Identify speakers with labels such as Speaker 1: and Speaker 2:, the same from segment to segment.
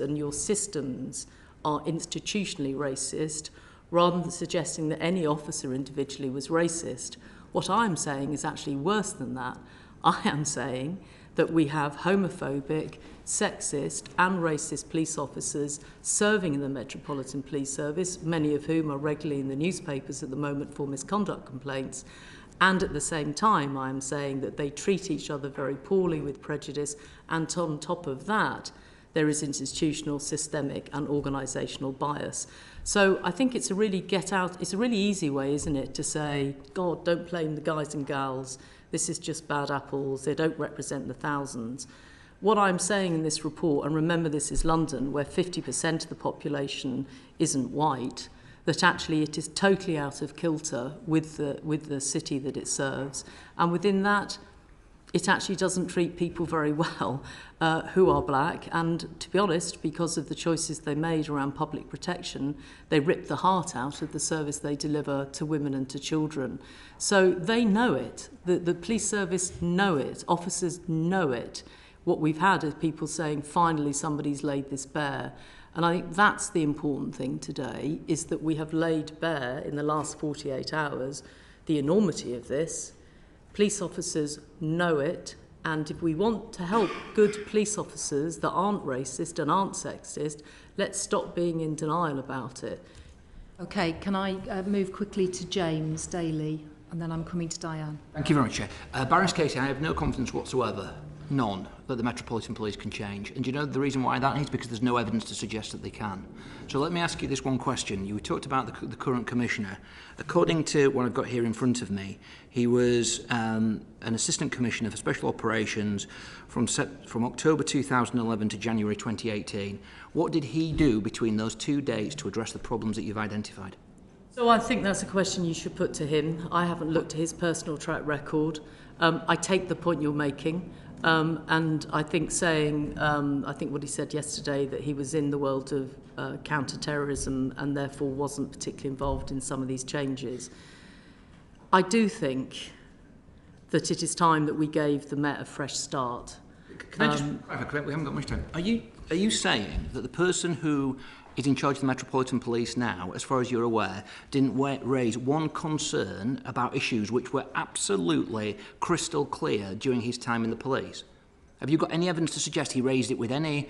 Speaker 1: and your systems are institutionally racist, rather than suggesting that any officer individually was racist. What I'm saying is actually worse than that. I am saying that we have homophobic, sexist and racist police officers serving in the Metropolitan Police Service, many of whom are regularly in the newspapers at the moment for misconduct complaints. And at the same time, I am saying that they treat each other very poorly with prejudice, and on top of that, there is institutional, systemic and organisational bias. So I think it's a really it's a really easy way, isn't it, to say, God, don't blame the guys and gals, this is just bad apples, they don't represent the thousands. What I'm saying in this report, and remember this is London, where 50% of the population isn't white, that actually it is totally out of kilter with the city that it serves. And within that, it actually doesn't treat people very well who are black. And to be honest, because of the choices they made around public protection, they ripped the heart out of the service they deliver to women and to children. So they know it. The police service know it. Officers know it. What we've had is people saying, finally, somebody's laid this bare. And I think that's the important thing today, is that we have laid bare in the last 48 hours the enormity of this. Police officers know it, and if we want to help good police officers that aren't racist and aren't sexist, let's stop being in denial about it.
Speaker 2: OK, can I move quickly to James Daly, and then I'm coming to Diane.
Speaker 3: Thank you very much, Chair. Baroness Casey, I have no confidence whatsoever, none, that the Metropolitan Police can change. And do you know the reason why that is? Because there's no evidence to suggest that they can. So let me ask you this one question. You talked about the current commissioner. According to what I've got here in front of me, he was an assistant commissioner for special operations from October 2011 to January 2018. What did he do between those 2 dates to address the problems that you've identified?
Speaker 1: So I think that's a question you should put to him. I haven't looked at his personal track record. I take the point you're making. And I think I think what he said yesterday, that he was in the world of counter-terrorism and therefore wasn't particularly involved in some of these changes. I do think that it is time that we gave the Met a fresh start.
Speaker 3: Can I just clarify, we haven't got much time. Are you saying that the person who is in charge of the Metropolitan Police now, as far as you're aware, didn't raise one concern about issues which were absolutely crystal clear during his time in the police? Have you got any evidence to suggest he raised it with any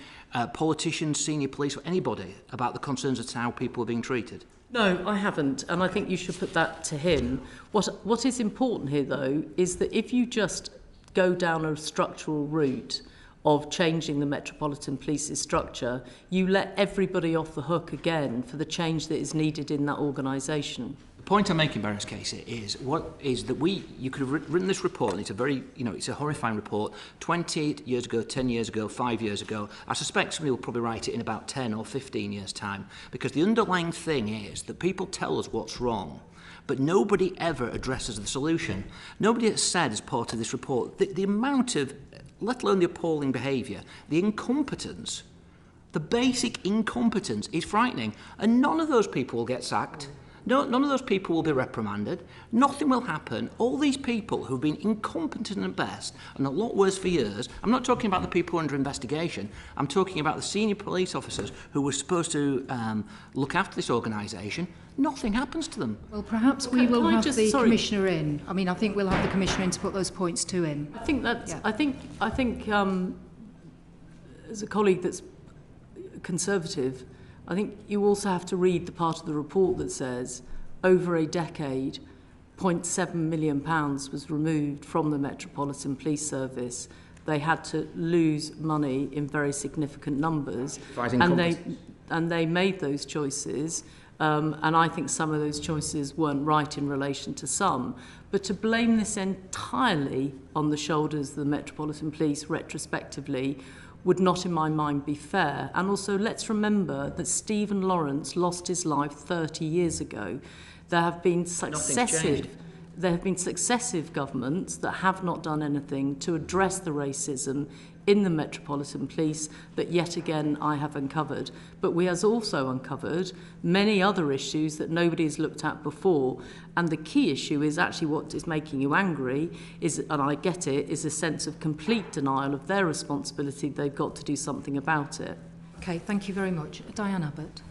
Speaker 3: politicians, senior police, or anybody about the concerns as to how people are being treated?
Speaker 1: No, I haven't, and I think you should put that to him. What is important here, though, is that if you just go down a structural route of changing the Metropolitan Police's structure, you let everybody off the hook again for the change that is needed in that organisation.
Speaker 3: The point I'm making, Baroness Casey, is that you could have written this report, and it's a very, it's a horrifying report, 20 years ago, 10 years ago, 5 years ago. I suspect somebody will probably write it in about 10 or 15 years' time, because the underlying thing is that people tell us what's wrong, but nobody ever addresses the solution. Nobody has said, as part of this report, the amount of, let alone the appalling behaviour, the incompetence, the basic incompetence is frightening, and none of those people will get sacked. None of those people will be reprimanded. Nothing will happen. All these people who've been incompetent at best and a lot worse for years, I'm not talking about the people under investigation, I'm talking about the senior police officers who were supposed to look after this organisation. Nothing happens to them.
Speaker 2: Well, perhaps we will have the Commissioner in. I mean, I think we'll have the Commissioner in to put those points to him.
Speaker 1: I think that's, yeah. I think as a colleague that's Conservative, I think you also have to read the part of the report that says over a decade, £0.7 million was removed from the Metropolitan Police Service. They had to lose money in very significant numbers, and they made those choices. And I think some of those choices weren't right in relation to some. But to blame this entirely on the shoulders of the Metropolitan Police retrospectively would not, in my mind, be fair. And also, let's remember that Stephen Lawrence lost his life 30 years ago. There have been successive governments that have not done anything to address the racism in the Metropolitan Police that yet again I have uncovered. But we have also uncovered many other issues that nobody has looked at before. And the key issue is actually what is making you angry, and I get it, is a sense of complete denial of their responsibility. They've got to do something about it.
Speaker 2: Okay, thank you very much. Diane Abbott.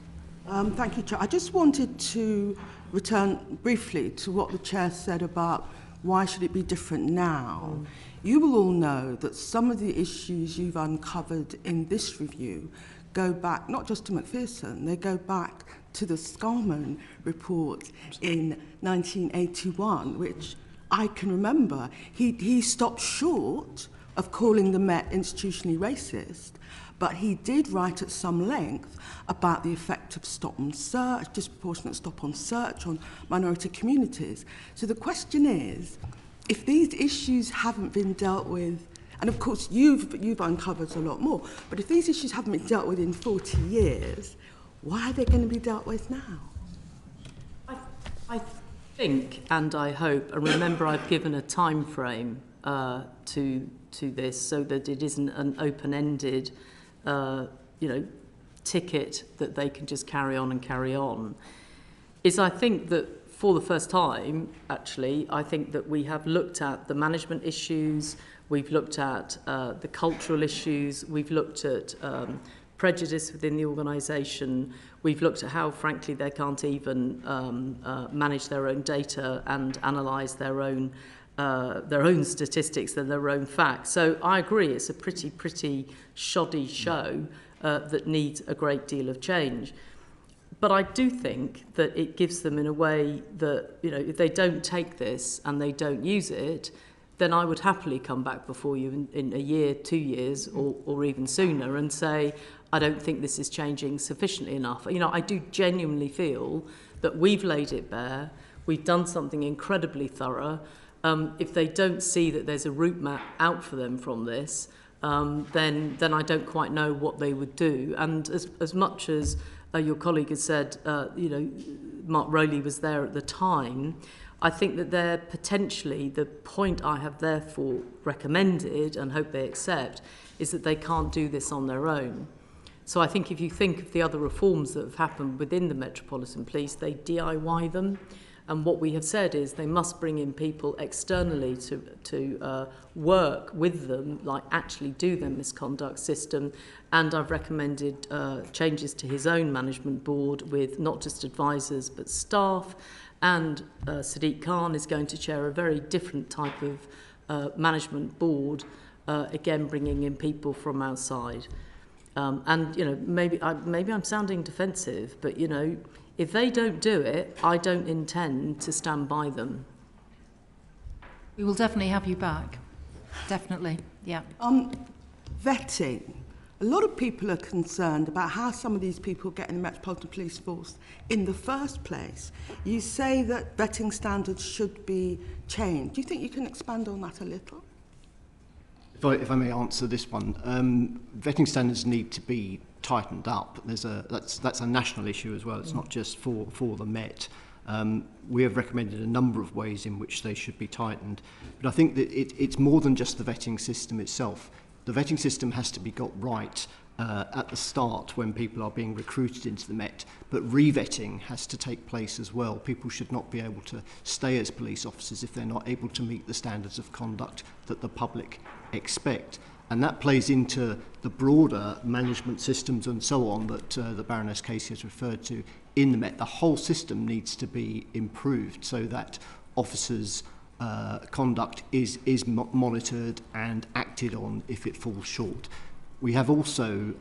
Speaker 4: Thank you, Chair. I just wanted to return briefly to what the Chair said about why should it be different now. You will all know that some of the issues you've uncovered in this review go back not just to Macpherson, they go back to the Scarman report in 1981, which I can remember. He stopped short of calling the Met institutionally racist, but he did write at some length about the effect of stop and search, disproportionate stop on search on minority communities. So the question is, if these issues haven't been dealt with, and of course you've uncovered a lot more, but if these issues haven't been dealt with in 40 years, why are they going to be dealt with now? I
Speaker 1: think, and I hope, and remember I've given a time frame to this so that it isn't an open-ended ticket that they can just carry on, is I think that for the first time, actually, I think that we have looked at the management issues, we've looked at the cultural issues, we've looked at prejudice within the organisation, we've looked at how, frankly, they can't even manage their own data and analyse their own statistics and their own facts. So I agree, it's a pretty shoddy show that needs a great deal of change. But I do think that it gives them in a way that, if they don't take this and they don't use it, then I would happily come back before you in a year, 2 years, or even sooner and say, I don't think this is changing sufficiently enough. I do genuinely feel that we've laid it bare, we've done something incredibly thorough. If they don't see that there's a route map out for them from this, then I don't quite know what they would do. And as much as your colleague has said, Mark Rowley was there at the time, I think that they're potentially, the point I have therefore recommended and hope they accept, is that they can't do this on their own. So I think if you think of the other reforms that have happened within the Metropolitan Police, they DIY them. And what we have said is they must bring in people externally to work with them, like actually do their misconduct system. And I've recommended changes to his own management board with not just advisors but staff. And Sadiq Khan is going to chair a very different type of management board, again bringing in people from outside. And maybe I'm sounding defensive, but if they don't do it, I don't intend to stand by them.
Speaker 2: We will definitely have you back. Definitely, yeah.
Speaker 4: Vetting. A lot of people are concerned about how some of these people get in the Metropolitan Police Force in the first place. You say that vetting standards should be changed. Do you think you can expand on that a little?
Speaker 5: If I may answer this one, vetting standards need to be tightened up. That's a national issue as well. It's not just for the Met. We have recommended a number of ways in which they should be tightened. But I think that it's more than just the vetting system itself. The vetting system has to be got right at the start when people are being recruited into the Met, but re-vetting has to take place as well. People should not be able to stay as police officers if they're not able to meet the standards of conduct that the public expect. And that plays into the broader management systems and so on that the Baroness Casey has referred to in the Met. The whole system needs to be improved so that officers' conduct is monitored and acted on if it falls short. We have also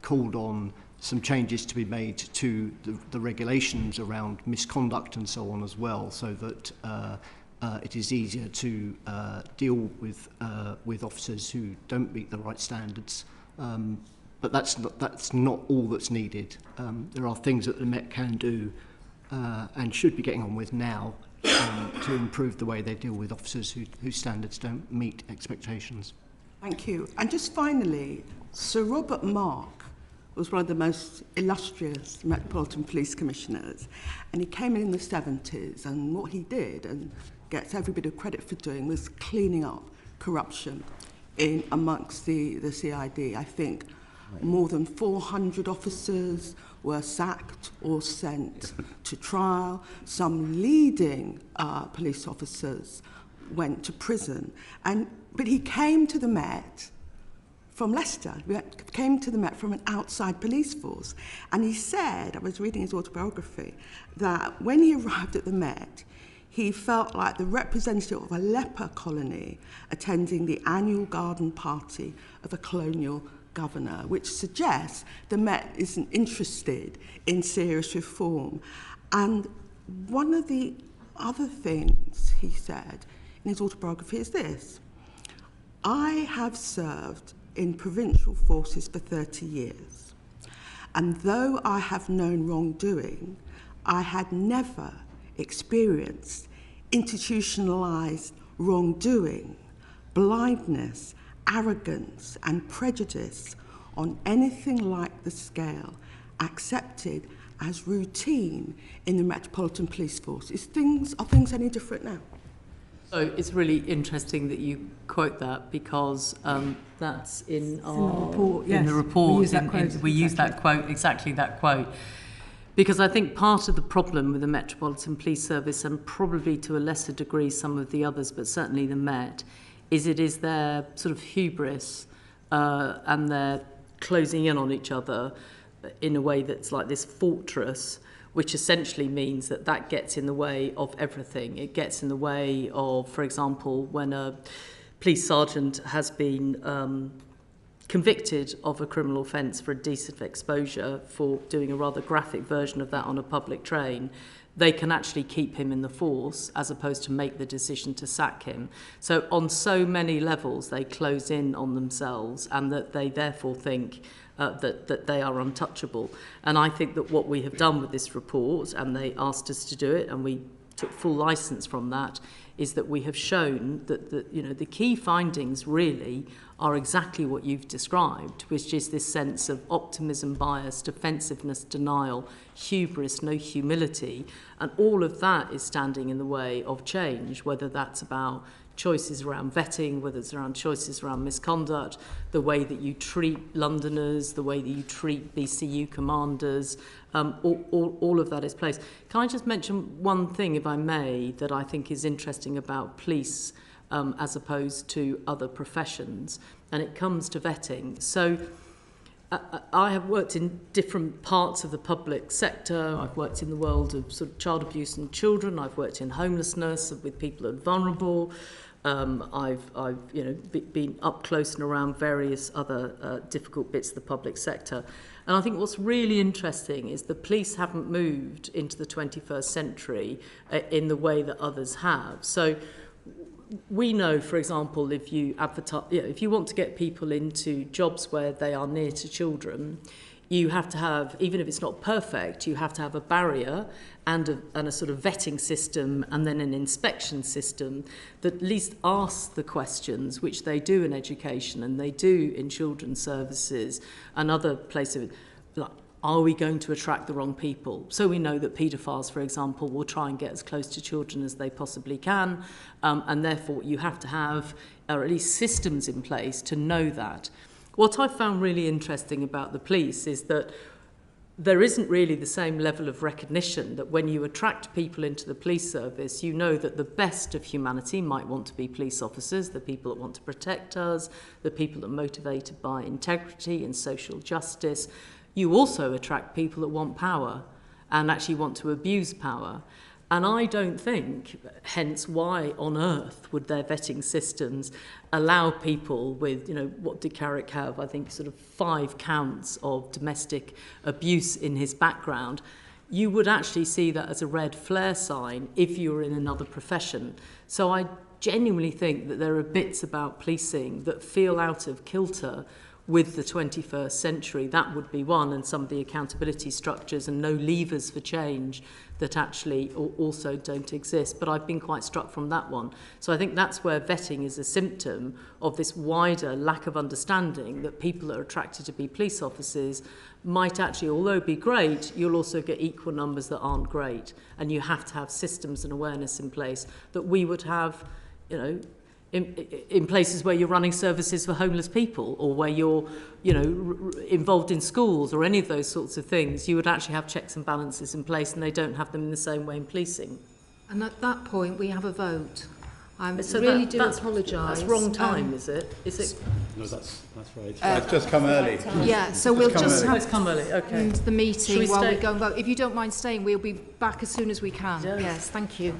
Speaker 5: called on some changes to be made to the regulations around misconduct and so on as well, so that it is easier to deal with officers who don't meet the right standards. But that's not all that's needed. There are things that the Met can do and should be getting on with now to improve the way they deal with officers whose standards don't meet expectations.
Speaker 4: Thank you. And just finally, Sir Robert Mark was one of the most illustrious Metropolitan Police Commissioners, and he came in the 70s, and what he did, and gets every bit of credit for doing, was cleaning up corruption in amongst the CID. I think more than 400 officers were sacked or sent to trial. Some leading police officers went to prison. But he came to the Met from Leicester. We came to the Met from an outside police force. And he said, I was reading his autobiography, that when he arrived at the Met, he felt like the representative of a leper colony attending the annual garden party of a colonial governor, which suggests the Met isn't interested in serious reform. And one of the other things he said in his autobiography is this: I have served in provincial forces for 30 years, and though I have known wrongdoing, I had never experienced institutionalised wrongdoing, blindness, arrogance and prejudice on anything like the scale accepted as routine in the Metropolitan Police Force. Are things any different now?
Speaker 1: So it's really interesting that you quote that, because that's in our
Speaker 4: report, yes.
Speaker 1: in the report.
Speaker 4: We use that quote,
Speaker 1: exactly that quote. Because I think part of the problem with the Metropolitan Police Service, and probably to a lesser degree some of the others, but certainly the Met, is it is their sort of hubris and their closing in on each other in a way that's like this fortress, which essentially means that that gets in the way of everything. It gets in the way of, for example, when a police sergeant has been convicted of a criminal offence for indecent exposure, for doing a rather graphic version of that on a public train, they can actually keep him in the force as opposed to make the decision to sack him. So on so many levels, they close in on themselves, and that they therefore think that they are untouchable. And I think that what we have done with this report, and they asked us to do it, and we took full license from that, is that we have shown that the key findings really are exactly what you've described, which is this sense of optimism bias, defensiveness, denial, hubris, no humility, and all of that is standing in the way of change, whether that's about choices around vetting, whether it's around choices around misconduct, the way that you treat Londoners, the way that you treat BCU commanders, all of that is placed. Can I just mention one thing, if I may, that I think is interesting about police as opposed to other professions, and it comes to vetting. So I have worked in different parts of the public sector. I've worked in the world of sort of child abuse and children. I've worked in homelessness with people who are vulnerable. I've been up close and around various other difficult bits of the public sector. And I think what's really interesting is the police haven't moved into the 21st century in the way that others have. So we know, for example, if you advertise, if you want to get people into jobs where they are near to children, you have to have, even if it's not perfect, you have to have a barrier and a sort of vetting system, and then an inspection system that at least asks the questions, which they do in education and they do in children's services and other places. Like, are we going to attract the wrong people? So we know that paedophiles, for example, will try and get as close to children as they possibly can, and therefore you have to have, or at least systems in place to know that. What I found really interesting about the police is that there isn't really the same level of recognition that when you attract people into the police service, you know that the best of humanity might want to be police officers, the people that want to protect us, the people that are motivated by integrity and social justice. You also attract people that want power and actually want to abuse power. And I don't think, hence why on earth would their vetting systems allow people with, what did Carrick have? I think sort of 5 counts of domestic abuse in his background. You would actually see that as a red flare sign if you were in another profession. So I genuinely think that there are bits about policing that feel out of kilter with the 21st century. That would be one, and some of the accountability structures and no levers for change that actually also don't exist. But I've been quite struck from that one. So I think that's where vetting is a symptom of this wider lack of understanding that people that are attracted to be police officers might actually, although be great, you'll also get equal numbers that aren't great. And you have to have systems and awareness in place that we would have, in places where you're running services for homeless people, or where you're, involved in schools or any of those sorts of things. You would actually have checks and balances in place, and they don't have them in the same way in policing.
Speaker 2: And at that point, we have a vote. I
Speaker 1: So
Speaker 2: really
Speaker 1: that-
Speaker 2: do
Speaker 1: that's-
Speaker 2: apologise.
Speaker 1: That's wrong time, is it? Is it?
Speaker 6: No, that's right. It's just come early.
Speaker 2: Yeah, so we'll
Speaker 6: come
Speaker 2: just
Speaker 6: early.
Speaker 1: Oh,
Speaker 2: have
Speaker 1: it's come early, okay.
Speaker 2: the
Speaker 1: Shall
Speaker 2: meeting
Speaker 1: we
Speaker 2: while we
Speaker 1: stay?
Speaker 2: go and vote. If you don't mind staying, we'll be back as soon as we can.
Speaker 1: Yes.
Speaker 2: Yes, thank you.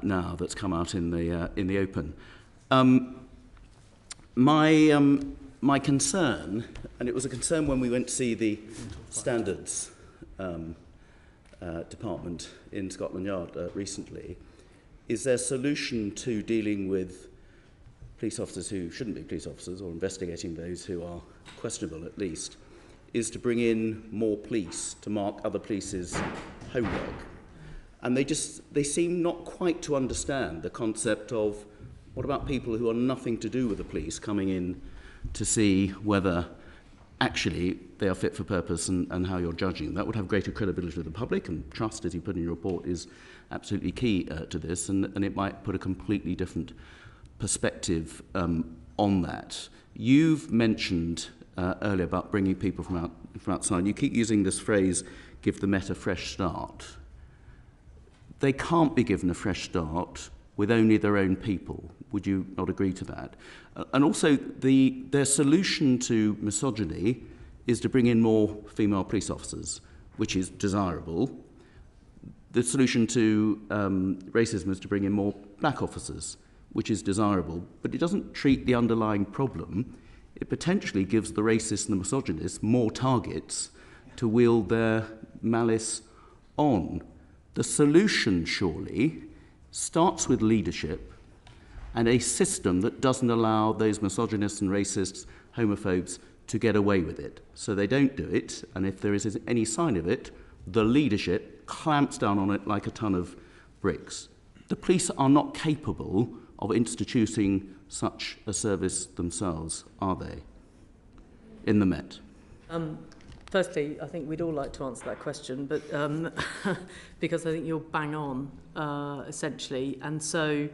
Speaker 7: now that's come out in the open. My concern, and it was a concern when we went to see the standards department in Scotland Yard recently, is their solution to dealing with police officers who shouldn't be police officers, or investigating those who are questionable at least, is to bring in more police to mark other police's homework. And they seem not quite to understand the concept of what about people who are nothing to do with the police coming in to see whether actually they are fit for purpose and how you're judging. That would have greater credibility with the public, and trust, as you put in your report, is absolutely key to this, and it might put a completely different perspective on that. You've mentioned earlier about bringing people from outside. You keep using this phrase, give the Met a fresh start. They can't be given a fresh start with only their own people. Would you not agree to that? And also, their solution to misogyny is to bring in more female police officers, which is desirable. The solution to racism is to bring in more black officers, which is desirable, but it doesn't treat the underlying problem. It potentially gives the racists and the misogynists more targets to wield their malice on. The solution, surely, starts with leadership and a system that doesn't allow those misogynists and racists, homophobes, to get away with it. So they don't do it, and if there is any sign of it, the leadership clamps down on it like a ton of bricks. The police are not capable of instituting such a service themselves, are they, in the Met?
Speaker 1: Firstly, I think we'd all like to answer that question, but because I think you're bang on, essentially. And so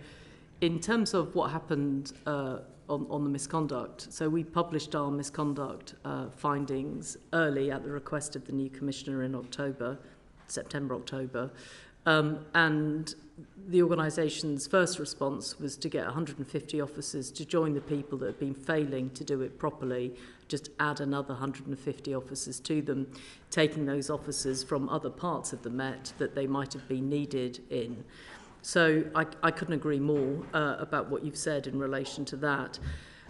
Speaker 1: in terms of what happened on the misconduct, so we published our misconduct findings early at the request of the new commissioner in September, October. And the organisation's first response was to get 150 officers to join the people that have been failing to do it properly, just add another 150 officers to them, taking those officers from other parts of the Met that they might have been needed in. So I couldn't agree more about what you've said in relation to that.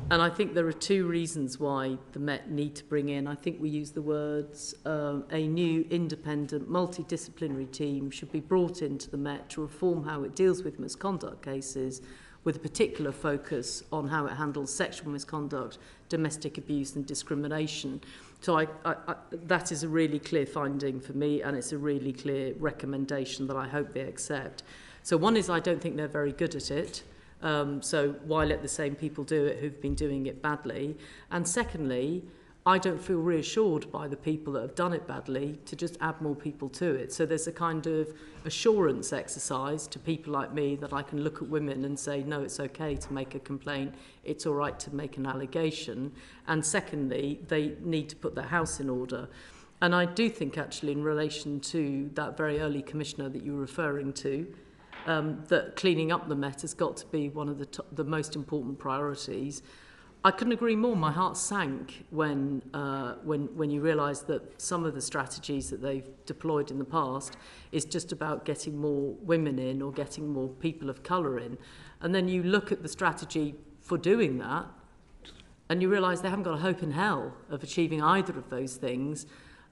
Speaker 1: And I think there are two reasons why the Met need to bring in, I think we use the words, a new independent multidisciplinary team should be brought into the Met to reform how it deals with misconduct cases, with a particular focus on how it handles sexual misconduct, domestic abuse and discrimination. So that is a really clear finding for me, and it's a really clear recommendation that I hope they accept. So one is I don't think they're very good at it. So why let the same people do it who've been doing it badly? And secondly, I don't feel reassured by the people that have done it badly to just add more people to it. So there's a kind of assurance exercise to people like me that I can look at women and say, no, it's okay to make a complaint. It's all right to make an allegation. And secondly, they need to put their house in order. And I do think actually in relation to that very early commissioner that you were referring to, that cleaning up the Met has got to be one of the most important priorities. I couldn't agree more. My heart sank when you realise that some of the strategies that they've deployed in the past is just about getting more women in or getting more people of colour in. And then you look at the strategy for doing that and you realise they haven't got a hope in hell of achieving either of those things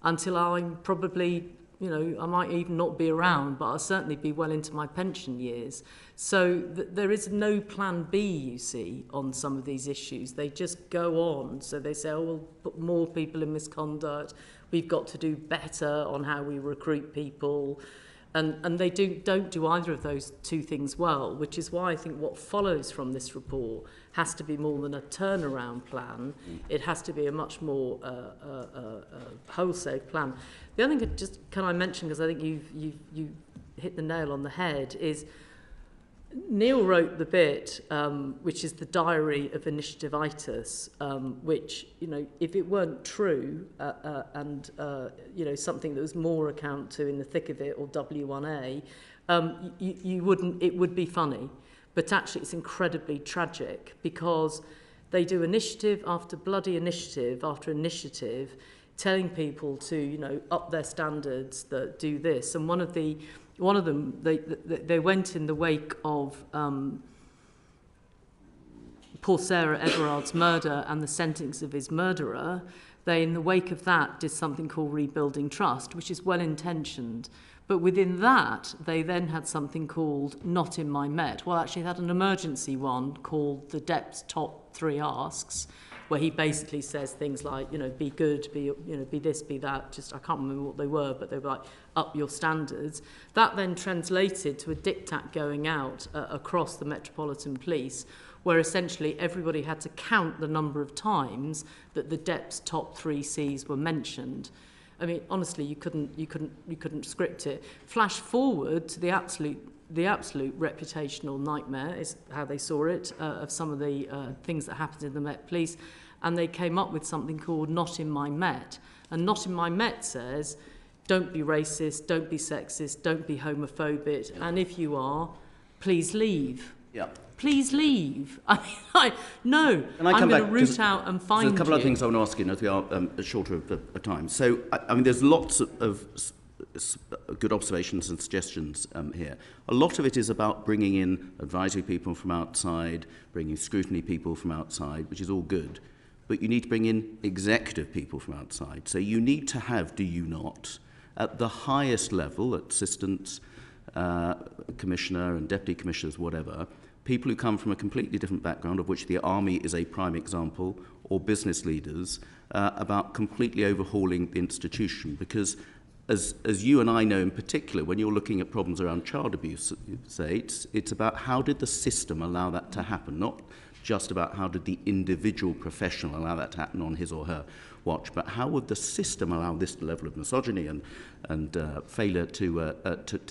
Speaker 1: until I'm probably, I might even not be around, but I'll certainly be well into my pension years. So there is no plan B, you see, on some of these issues. They just go on. So they say, oh, we'll put more people in misconduct. We've got to do better on how we recruit people. And they don't do either of those two things well, which is why I think what follows from this report has to be more than a turnaround plan. It has to be a much more wholesale plan. The other thing, can I mention, because I think you hit the nail on the head, is Neil wrote the bit, which is the diary of initiative-itis, which, if it weren't true and, something that was more account to in the thick of it or W1A, it would be funny. But actually it's incredibly tragic because they do initiative after bloody initiative after initiative, telling people to, up their standards, that do this. And one of the one of them, they went in the wake of poor Sarah Everard's murder and the sentence of his murderer. They, in the wake of that, did something called Rebuilding Trust, which is well-intentioned. But within that, they then had something called Not in My Met. Well, actually, they had an emergency one called the Depp's Top 3 Asks, where he basically says things like, be good, be this, be that. Just I can't remember what they were, but they were like, up your standards. That then translated to a diktat going out across the Metropolitan Police, where essentially everybody had to count the number of times that the Depp's top 3 Cs were mentioned. I mean, honestly, you couldn't script it. Flash forward to the absolute reputational nightmare is how they saw it of some of the things that happened in the Met Police, and they came up with something called Not in My Met. And Not in My Met says, don't be racist, don't be sexist, don't be homophobic, and if you are, please leave.
Speaker 7: Yeah.
Speaker 1: Please leave. No, I'm going to root out and find you.
Speaker 7: There's a couple of things I want to ask you, as we are shorter of time. So, I mean, there's lots of good observations and suggestions here. A lot of it is about bringing in advisory people from outside, bringing scrutiny people from outside, which is all good. But you need to bring in executive people from outside. So you need to have, do you not, at the highest level, assistants, commissioner and deputy commissioners, whatever, people who come from a completely different background, of which the army is a prime example, or business leaders, about completely overhauling the institution. Because as you and I know in particular, when you're looking at problems around child abuse, say, it's about how did the system allow that to happen, not just about how did the individual professional allow that to happen on his or her watch, but how would the system allow this level of misogyny and failure to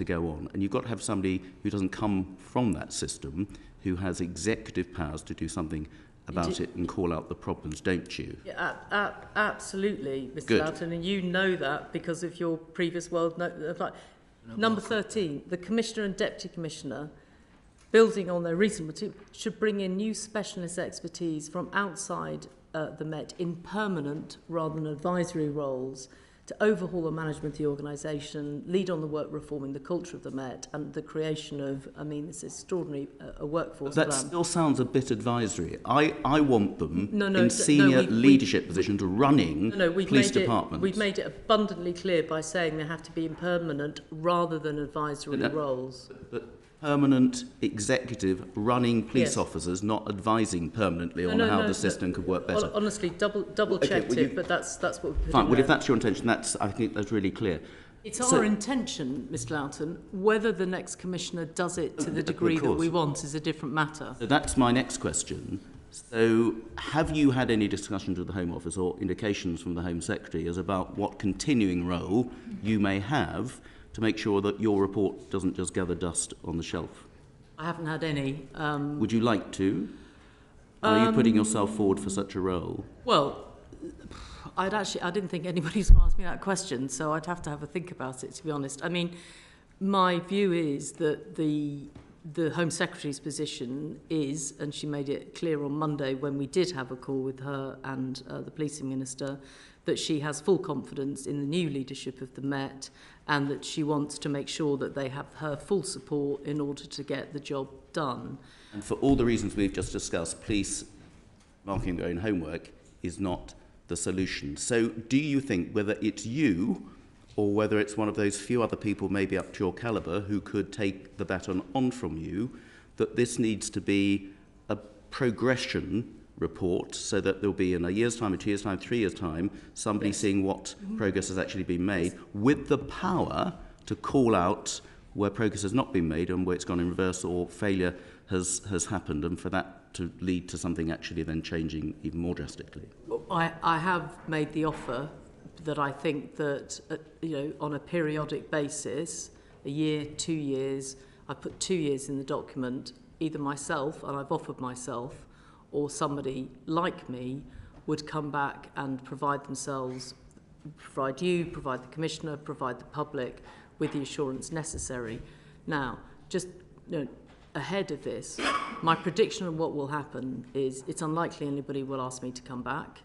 Speaker 7: go on? And you've got to have somebody who doesn't come from that system, who has executive powers to do something about it and call out the problems, don't you?
Speaker 1: Yeah, absolutely, Mr. Loughton, and you know that because of your previous world. Number 13, the Commissioner and Deputy Commissioner, building on their recent material, should bring in new specialist expertise from outside the Met in permanent rather than advisory roles to overhaul the management of the organisation, lead on the work reforming the culture of the Met and the creation of, this extraordinary workforce
Speaker 7: plan. That still sounds a bit advisory. I want them in senior leadership positions running police departments.
Speaker 1: We've made it abundantly clear by saying they have to be in permanent rather than advisory roles.
Speaker 7: But permanent executive running police officers, not advising permanently on how the system could work better.
Speaker 1: Honestly, double checked it, but that's what we're putting
Speaker 7: fine. Well,
Speaker 1: there.
Speaker 7: if that's your intention, I think that's really clear.
Speaker 1: It's our intention, Mr. Loughton. Whether the next commissioner does it to the degree that we want is a different matter.
Speaker 7: So that's my next question. So have you had any discussions with the Home Office or indications from the Home Secretary as about what continuing role you may have to make sure that your report doesn't just gather dust on the shelf?
Speaker 1: I haven't had any.
Speaker 7: Would you like to? Are you putting yourself forward for such a role?
Speaker 1: Well, I didn't think anybody was going to ask me that question, so I'd have to have a think about it, to be honest. I mean, my view is that the Home Secretary's position is, and she made it clear on Monday when we did have a call with her and the policing minister, that she has full confidence in the new leadership of the Met and that she wants to make sure that they have her full support in order to get the job done.
Speaker 7: And for all the reasons we've just discussed, police marking their own homework is not the solution. So do you think, whether it's you or whether it's one of those few other people maybe up to your calibre who could take the baton on from you, that this needs to be a progression report so that there'll be in a year's time, a 2 years' time, 3 years' time, somebody seeing what progress has actually been made with the power to call out where progress has not been made and where it's gone in reverse or failure has happened, and for that to lead to something actually then changing even more drastically?
Speaker 1: I have made the offer that I think that, on a periodic basis, a year, 2 years, I put 2 years in the document, either myself, and I've offered myself, or somebody like me would come back and provide themselves, provide you, provide the Commissioner, provide the public with the assurance necessary. Now, just ahead of this, my prediction of what will happen is it's unlikely anybody will ask me to come back.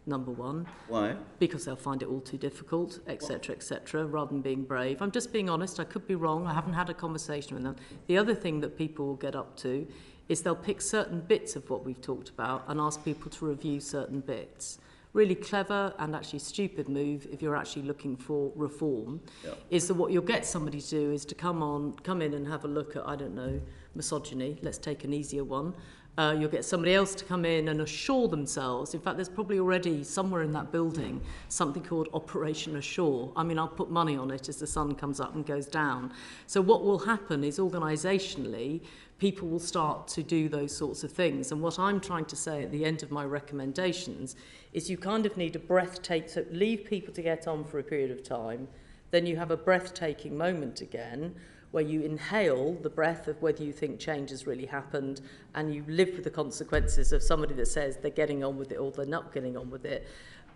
Speaker 1: number one.
Speaker 7: Why?
Speaker 1: Because they'll find it all too difficult, etc., rather than being brave. I'm just being honest, I could be wrong, I haven't had a conversation with them. The other thing that people will get up to is they'll pick certain bits of what we've talked about and ask people to review certain bits. Really clever and actually stupid move if you're actually looking for reform, is that what you'll get somebody to do is to come in and have a look at, I don't know, misogyny, let's take an easier one. You'll get somebody else to come in and assure themselves. In fact, there's probably already somewhere in that building something called Operation Assure. I mean, I'll put money on it as the sun comes up and goes down. So what will happen is organisationally, people will start to do those sorts of things. And what I'm trying to say at the end of my recommendations is you kind of need a breathtaking, so leave people to get on for a period of time, then you have a breathtaking moment again, where you inhale the breath of whether you think change has really happened, and you live with the consequences of somebody that says they're getting on with it or they're not getting on with it.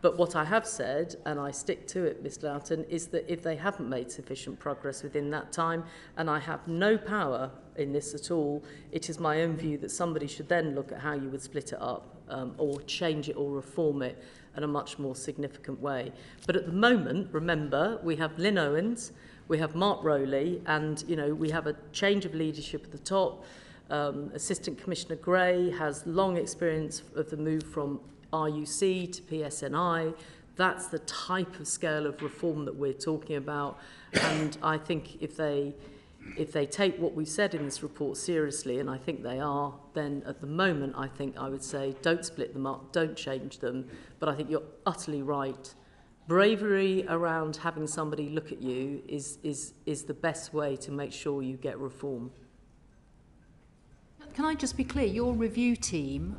Speaker 1: But what I have said, and I stick to it, Ms. Loughton, is that if they haven't made sufficient progress within that time, and I have no power in this at all, it is my own view that somebody should then look at how you would split it up or change it or reform it in a much more significant way. But at the moment, remember, we have Lynn Owens, we have Mark Rowley, and we have a change of leadership at the top. Assistant Commissioner Gray has long experience of the move from RUC to PSNI. That's the type of scale of reform that we're talking about. And I think if they take what we've said in this report seriously, and I think they are, then at the moment I would say don't split them up, don't change them. But I think you're utterly right. Bravery around having somebody look at you is the best way to make sure you get reform.
Speaker 2: Can I just be clear? Your review team,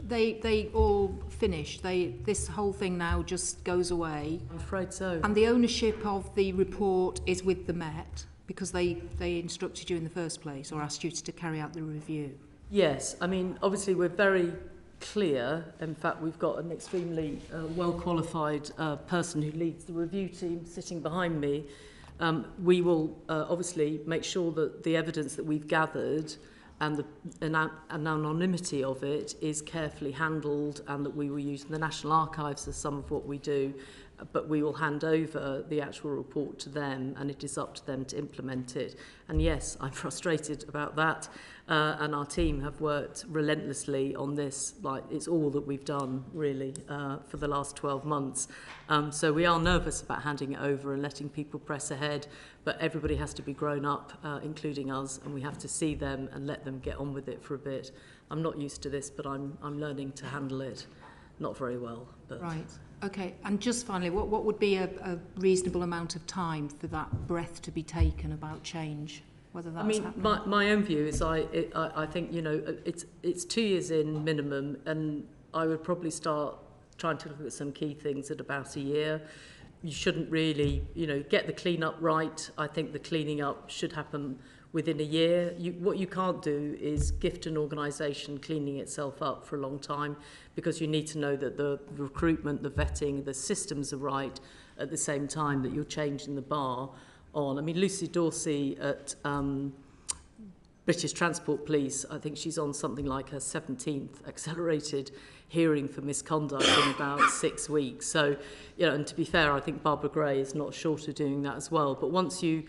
Speaker 2: they all finish. This whole thing now just goes away.
Speaker 1: I'm afraid so.
Speaker 2: And the ownership of the report is with the Met because they instructed you in the first place or asked you to carry out the review.
Speaker 1: Yes, I mean obviously we're very clear. In fact, we've got an extremely well-qualified person who leads the review team sitting behind me. We will obviously make sure that the evidence that we've gathered and the anonymity of it is carefully handled, and that we will use the National Archives as some of what we do, but we will hand over the actual report to them, and it is up to them to implement it. And yes, I'm frustrated about that, and our team have worked relentlessly on this. Like, it's all that we've done really for the last 12 months. So we are nervous about handing it over and letting people press ahead, but everybody has to be grown up, including us, and we have to see them and let them get on with it for a bit. I'm not used to this, but I'm learning to handle it. Not very well, but...
Speaker 2: Right. Okay, and just finally, what would be a reasonable amount of time for that breath to be taken about change? Whether that's happening?
Speaker 1: My own view is I think it's 2 years in minimum, and I would probably start trying to look at some key things at about a year. You shouldn't really get the clean up right. I think the cleaning up should happen within a year. What you can't do is gift an organisation cleaning itself up for a long time, because you need to know that the recruitment, the vetting, the systems are right at the same time that you're changing the bar on. I mean, Lucy Dorsey at British Transport Police, I think she's on something like her 17th accelerated hearing for misconduct in about 6 weeks. So, and to be fair, I think Barbara Gray is not short of doing that as well. But once you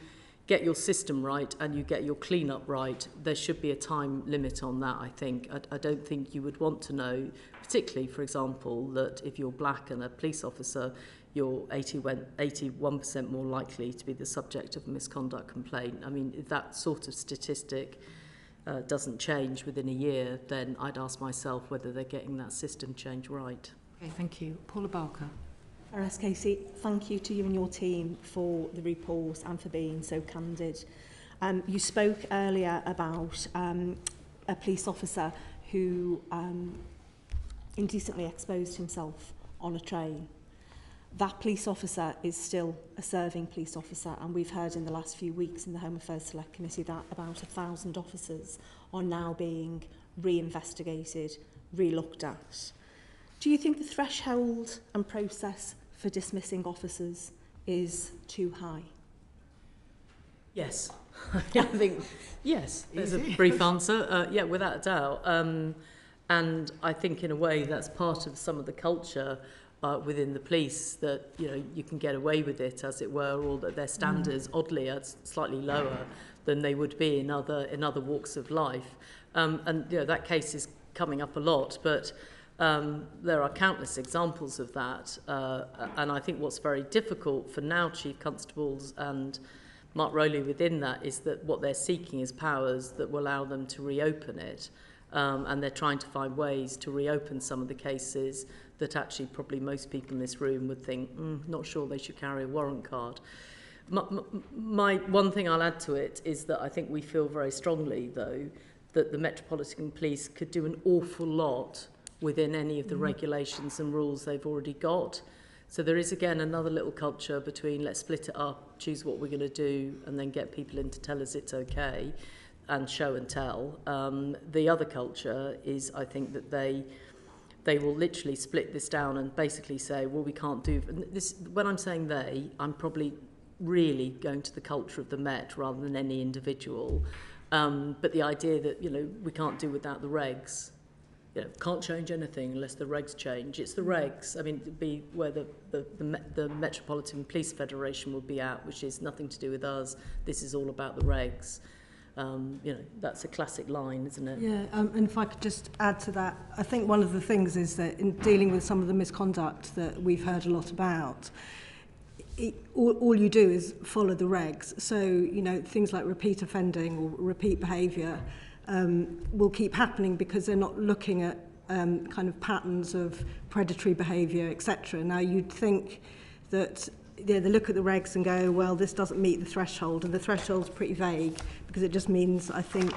Speaker 1: get your system right and you get your clean-up right, there should be a time limit on that, I think. I don't think you would want to know, particularly, for example, that if you're black and a police officer, you're 81% more likely to be the subject of a misconduct complaint. I mean, if that sort of statistic doesn't change within a year, then I'd ask myself whether they're getting that system change right.
Speaker 2: Okay, thank you. Paula Barker.
Speaker 8: Baroness Casey, thank you to you and your team for the report and for being so candid. You spoke earlier about a police officer who indecently exposed himself on a train. That police officer is still a serving police officer, and we've heard in the last few weeks in the Home Affairs Select Committee that about 1,000 officers are now being re-investigated, re-looked at. Do you think the threshold and process for dismissing officers is too high?
Speaker 1: Yes. I think, yes, there's a brief answer. Yeah, without a doubt. And I think in a way that's part of some of the culture within the police that, you know, you can get away with it, as it were, or that their standards, oddly, are slightly lower than they would be in other walks of life. And, you know, that case is coming up a lot, but there are countless examples of that. And I think what's very difficult for now Chief Constables and Mark Rowley within that is that what they're seeking is powers that will allow them to reopen it. And they're trying to find ways to reopen some of the cases that actually probably most people in this room would think, not sure they should carry a warrant card. My one thing I'll add to it is that I think we feel very strongly, though, that the Metropolitan Police could do an awful lot within any of the regulations and rules they've already got. So there is, again, another little culture between let's split it up, choose what we're going to do, and then get people in to tell us it's okay, and show and tell. The other culture is, I think, that they will literally split this down and basically say, well, we can't do this. When I'm saying they, I'm probably really going to the culture of the Met rather than any individual. But the idea that, you know, we can't do without the regs. You know, can't change anything unless the regs change. It's the regs. I mean, it'd be where the Metropolitan Police Federation would be at, which is nothing to do with us. This is all about the regs. You know, that's a classic line, isn't it?
Speaker 9: Yeah, and if I could just add to that, I think one of the things is that in dealing with some of the misconduct that we've heard a lot about, all you do is follow the regs. So, you know, things like repeat offending or repeat behaviour will keep happening because they're not looking at kind of patterns of predatory behaviour, etc. Now, you'd think that they look at the regs and go, well, this doesn't meet the threshold, and the threshold's pretty vague because it just means, I think,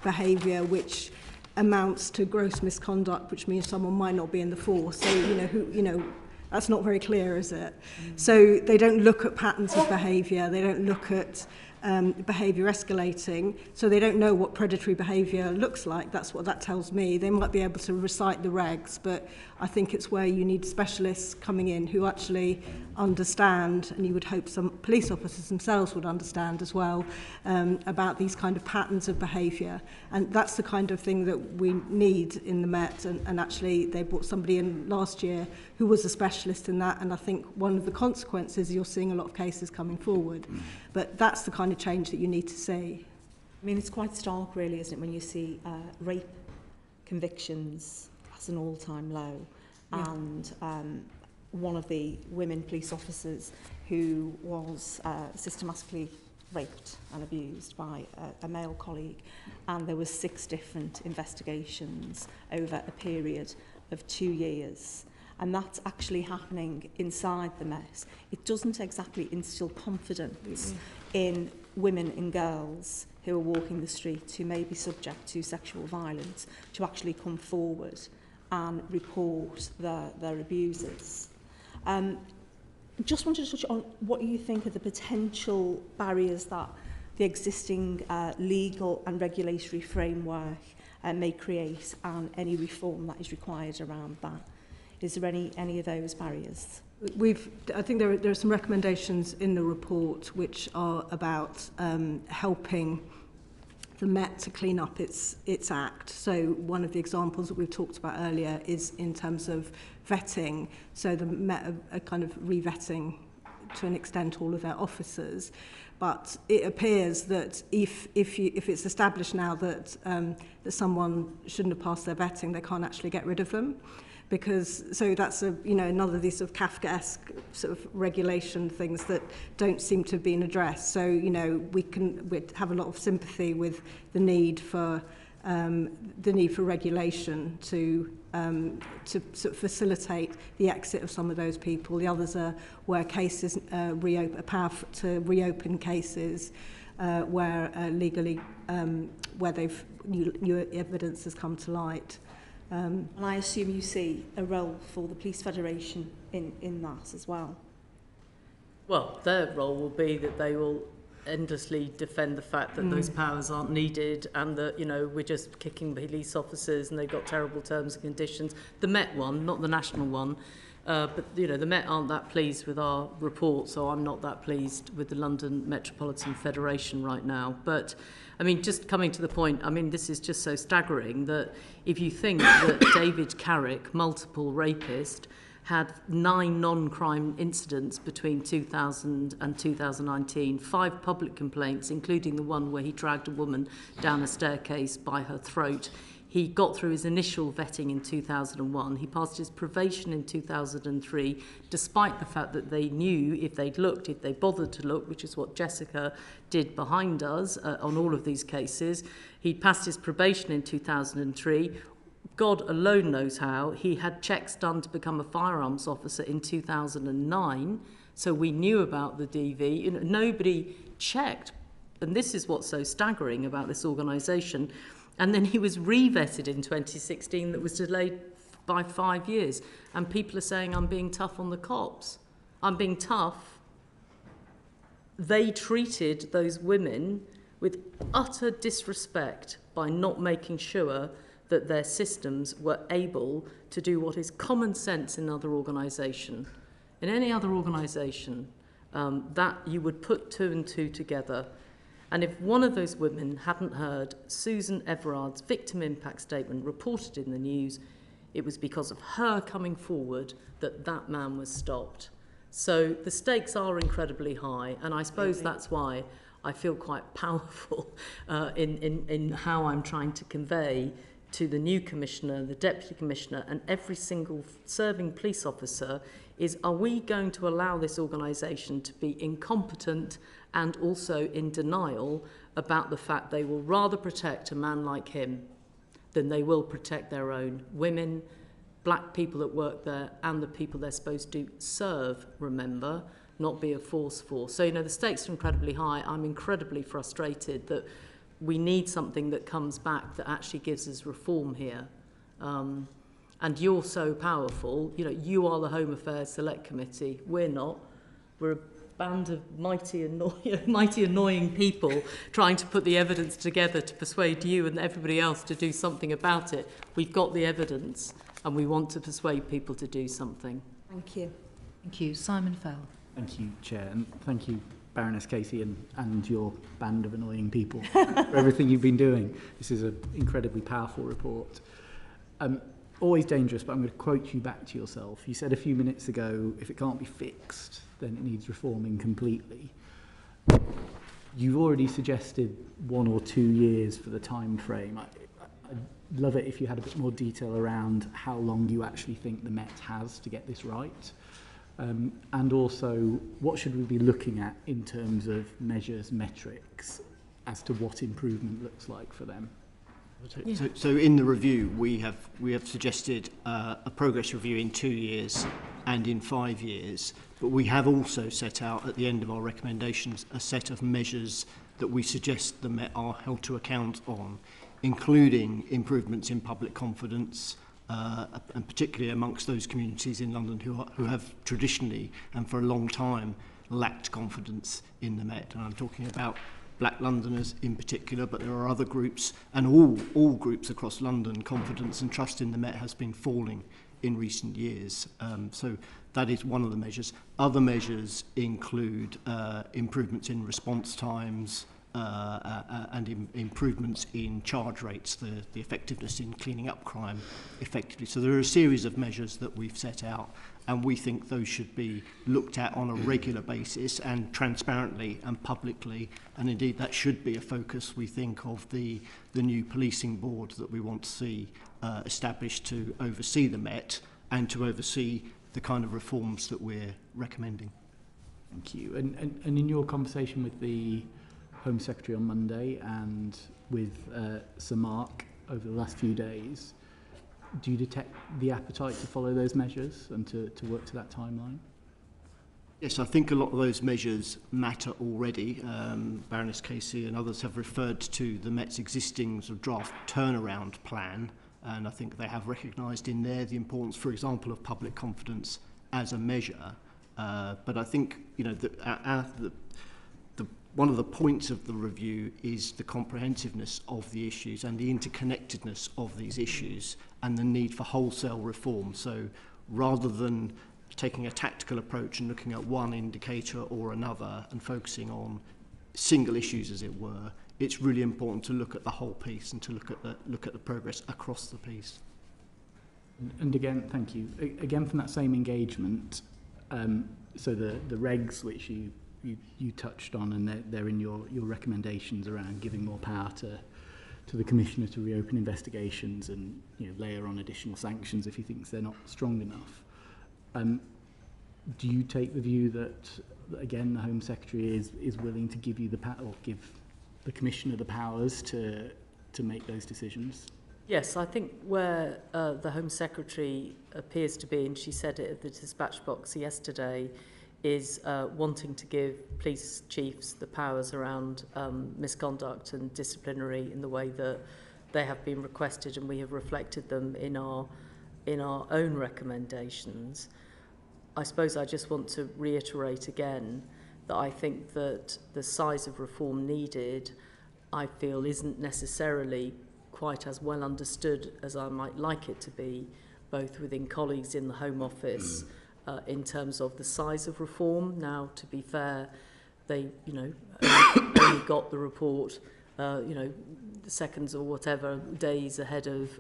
Speaker 9: behaviour which amounts to gross misconduct, which means someone might not be in the force. So, you know, that's not very clear, is it? So they don't look at patterns of behaviour. They don't look at behaviour escalating, so they don't know what predatory behaviour looks like. That's what that tells me. They might be able to recite the regs, but I think it's where you need specialists coming in who actually understand, and you would hope some police officers themselves would understand as well, about these kind of patterns of behaviour. And that's the kind of thing that we need in the Met, and actually they brought somebody in last year who was a specialist in that, and I think one of the consequences is you're seeing a lot of cases coming forward. But that's the kind of change that you need to see.
Speaker 8: I mean, it's quite stark, really, isn't it, when you see rape convictions as an all-time low, and one of the women police officers who was systematically raped and abused by a male colleague, and there were 6 different investigations over a period of 2 years. And that's actually happening inside the Met. It doesn't exactly instill confidence in women and girls who are walking the street who may be subject to sexual violence to actually come forward and report their abusers. Just wanted to touch on what you think are the potential barriers that the existing legal and regulatory framework may create, and any reform that is required around that. Is there any of those barriers?
Speaker 9: I think there are some recommendations in the report which are about helping the Met to clean up its act. So one of the examples that we've talked about earlier is in terms of vetting. So the Met are kind of re-vetting to an extent all of their officers. But it appears that if it's established now that someone shouldn't have passed their vetting, they can't actually get rid of them. Because so that's another of these sort of Kafkaesque sort of regulation things that don't seem to have been addressed. So we have a lot of sympathy with the need for regulation to sort of facilitate the exit of some of those people. The others are where cases a power to reopen cases where legally where new evidence has come to light.
Speaker 8: And I assume you see a role for the Police Federation in that as well.
Speaker 1: Well, their role will be that they will endlessly defend the fact that those powers aren't needed, and that we're just kicking police officers and they've got terrible terms and conditions. The Met one, not the national one, but the Met aren't that pleased with our report, so I'm not that pleased with the London Metropolitan Federation right now. But I mean, just coming to the point, I mean, this is just so staggering that if you think that David Carrick, multiple rapist, had 9 non-crime incidents between 2000 and 2019, 5 public complaints, including the one where he dragged a woman down a staircase by her throat. He got through his initial vetting in 2001. He passed his probation in 2003, despite the fact that they knew if they'd looked, if they bothered to look, which is what Jessica did behind us on all of these cases. He passed his probation in 2003. God alone knows how. He had checks done to become a firearms officer in 2009, so we knew about the DV. You know, nobody checked, and this is what's so staggering about this organisation. And then he was re-vetted in 2016 that was delayed by 5 years. And people are saying, I'm being tough on the cops. I'm being tough. They treated those women with utter disrespect by not making sure that their systems were able to do what is common sense in another organisation. In any other organisation, that you would put 2 and 2 together. And if one of those women hadn't heard Susan Everard's victim impact statement reported in the news, it was because of her coming forward that that man was stopped. So the stakes are incredibly high, and I suppose that's why I feel quite powerful in how I'm trying to convey to the new commissioner, the deputy commissioner, and every single serving police officer is, are we going to allow this organisation to be incompetent and also in denial about the fact they will rather protect a man like him than they will protect their own women, black people that work there, and the people they're supposed to serve, remember, not be a force for. So, you know, the stakes are incredibly high. I'm incredibly frustrated that we need something that comes back that actually gives us reform here. And you're so powerful. You know, you are the Home Affairs Select Committee. We're not. We're a band of mighty annoying people trying to put the evidence together to persuade you and everybody else to do something about it. We've got the evidence and we want to persuade people to do something.
Speaker 8: Thank you.
Speaker 2: Thank you. Simon Fell.
Speaker 10: Thank you, Chair, and thank you, Baroness Casey, and your band of annoying people for everything you've been doing. This is an incredibly powerful report. Always dangerous, but I'm going to quote you back to yourself. You said a few minutes ago, if it can't be fixed, then it needs reforming completely. You've already suggested 1 or 2 years for the time frame. I'd love it if you had a bit more detail around how long you actually think the Met has to get this right. And also, what should we be looking at in terms of measures, metrics, as to what improvement looks like for them?
Speaker 5: Yeah. So in the review, we have suggested a progress review in 2 years and in 5 years, but we have also set out at the end of our recommendations a set of measures that we suggest the Met are held to account on, including improvements in public confidence, and particularly amongst those communities in London who have traditionally and for a long time lacked confidence in the Met. And I'm talking about Black Londoners in particular, but there are other groups, and all groups across London. Confidence and trust in the Met has been falling in recent years. So that is one of the measures. Other measures include improvements in response times, and improvements in charge rates, the effectiveness in cleaning up crime effectively. So there are a series of measures that we've set out, and we think those should be looked at on a regular basis and transparently and publicly, and indeed that should be a focus, we think, of the new policing board that we want to see established to oversee the Met and to oversee the kind of reforms that we're recommending.
Speaker 10: Thank you. And in your conversation with the Home Secretary on Monday and with Sir Mark over the last few days, do you detect the appetite to follow those measures and to work to that timeline?
Speaker 5: Yes, I think a lot of those measures matter already. Baroness Casey and others have referred to the Met's existing sort of draft turnaround plan, and I think they have recognised in there the importance, for example, of public confidence as a measure. But I think, you know, one of the points of the review is the comprehensiveness of the issues and the interconnectedness of these issues and the need for wholesale reform. So rather than taking a tactical approach and looking at one indicator or another and focusing on single issues, as it were, it's really important to look at the whole piece and to look at the progress across the piece.
Speaker 10: And again, thank you. Again, from that same engagement, so the regs which you touched on, and they're in your recommendations around giving more power to the Commissioner to reopen investigations and layer on additional sanctions if he thinks they're not strong enough. Do you take the view that, again, the Home Secretary is willing to give you or give the Commissioner the powers to make those decisions?
Speaker 1: Yes, I think where the Home Secretary appears to be, and she said it at the dispatch box yesterday, is wanting to give police chiefs the powers around misconduct and disciplinary in the way that they have been requested, and we have reflected them in our own recommendations. I suppose I just want to reiterate again that I think that the size of reform needed, I feel, isn't necessarily quite as well understood as I might like it to be, both within colleagues in the Home Office, in terms of the size of reform. Now, to be fair, they, only got the report, seconds or whatever days ahead of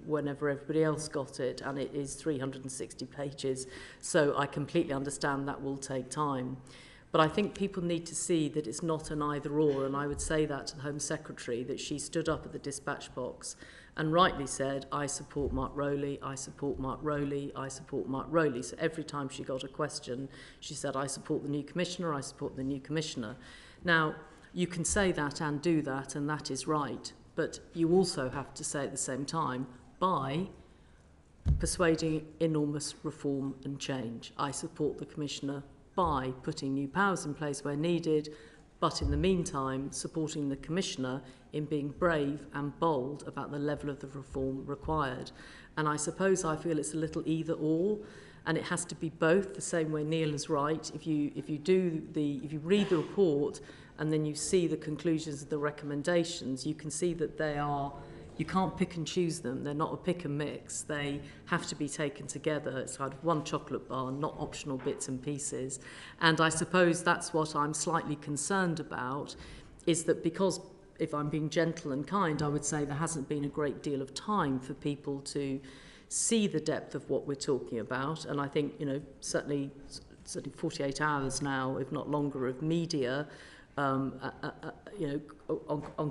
Speaker 1: whenever everybody else got it, and it is 360 pages. So I completely understand that will take time. But I think people need to see that it's not an either-or, and I would say that to the Home Secretary, that she stood up at the dispatch box and rightly said, I support Mark Rowley, I support Mark Rowley, I support Mark Rowley. So every time she got a question, she said, I support the new Commissioner, I support the new Commissioner. Now, you can say that and do that, and that is right, but you also have to say at the same time, by persuading enormous reform and change. I support the Commissioner by putting new powers in place where needed, but in the meantime supporting the Commissioner in being brave and bold about the level of the reform required. And I suppose I feel it's a little either or, and it has to be both, the same way Neil is right. If you read the report and then you see the conclusions of the recommendations, you can see that you can't pick and choose them. They're not a pick and mix. They have to be taken together. It's kind of one chocolate bar, not optional bits and pieces. And I suppose that's what I'm slightly concerned about, is that because, if I'm being gentle and kind, I would say there hasn't been a great deal of time for people to see the depth of what we're talking about. And I think, certainly 48 hours now, if not longer, of media, on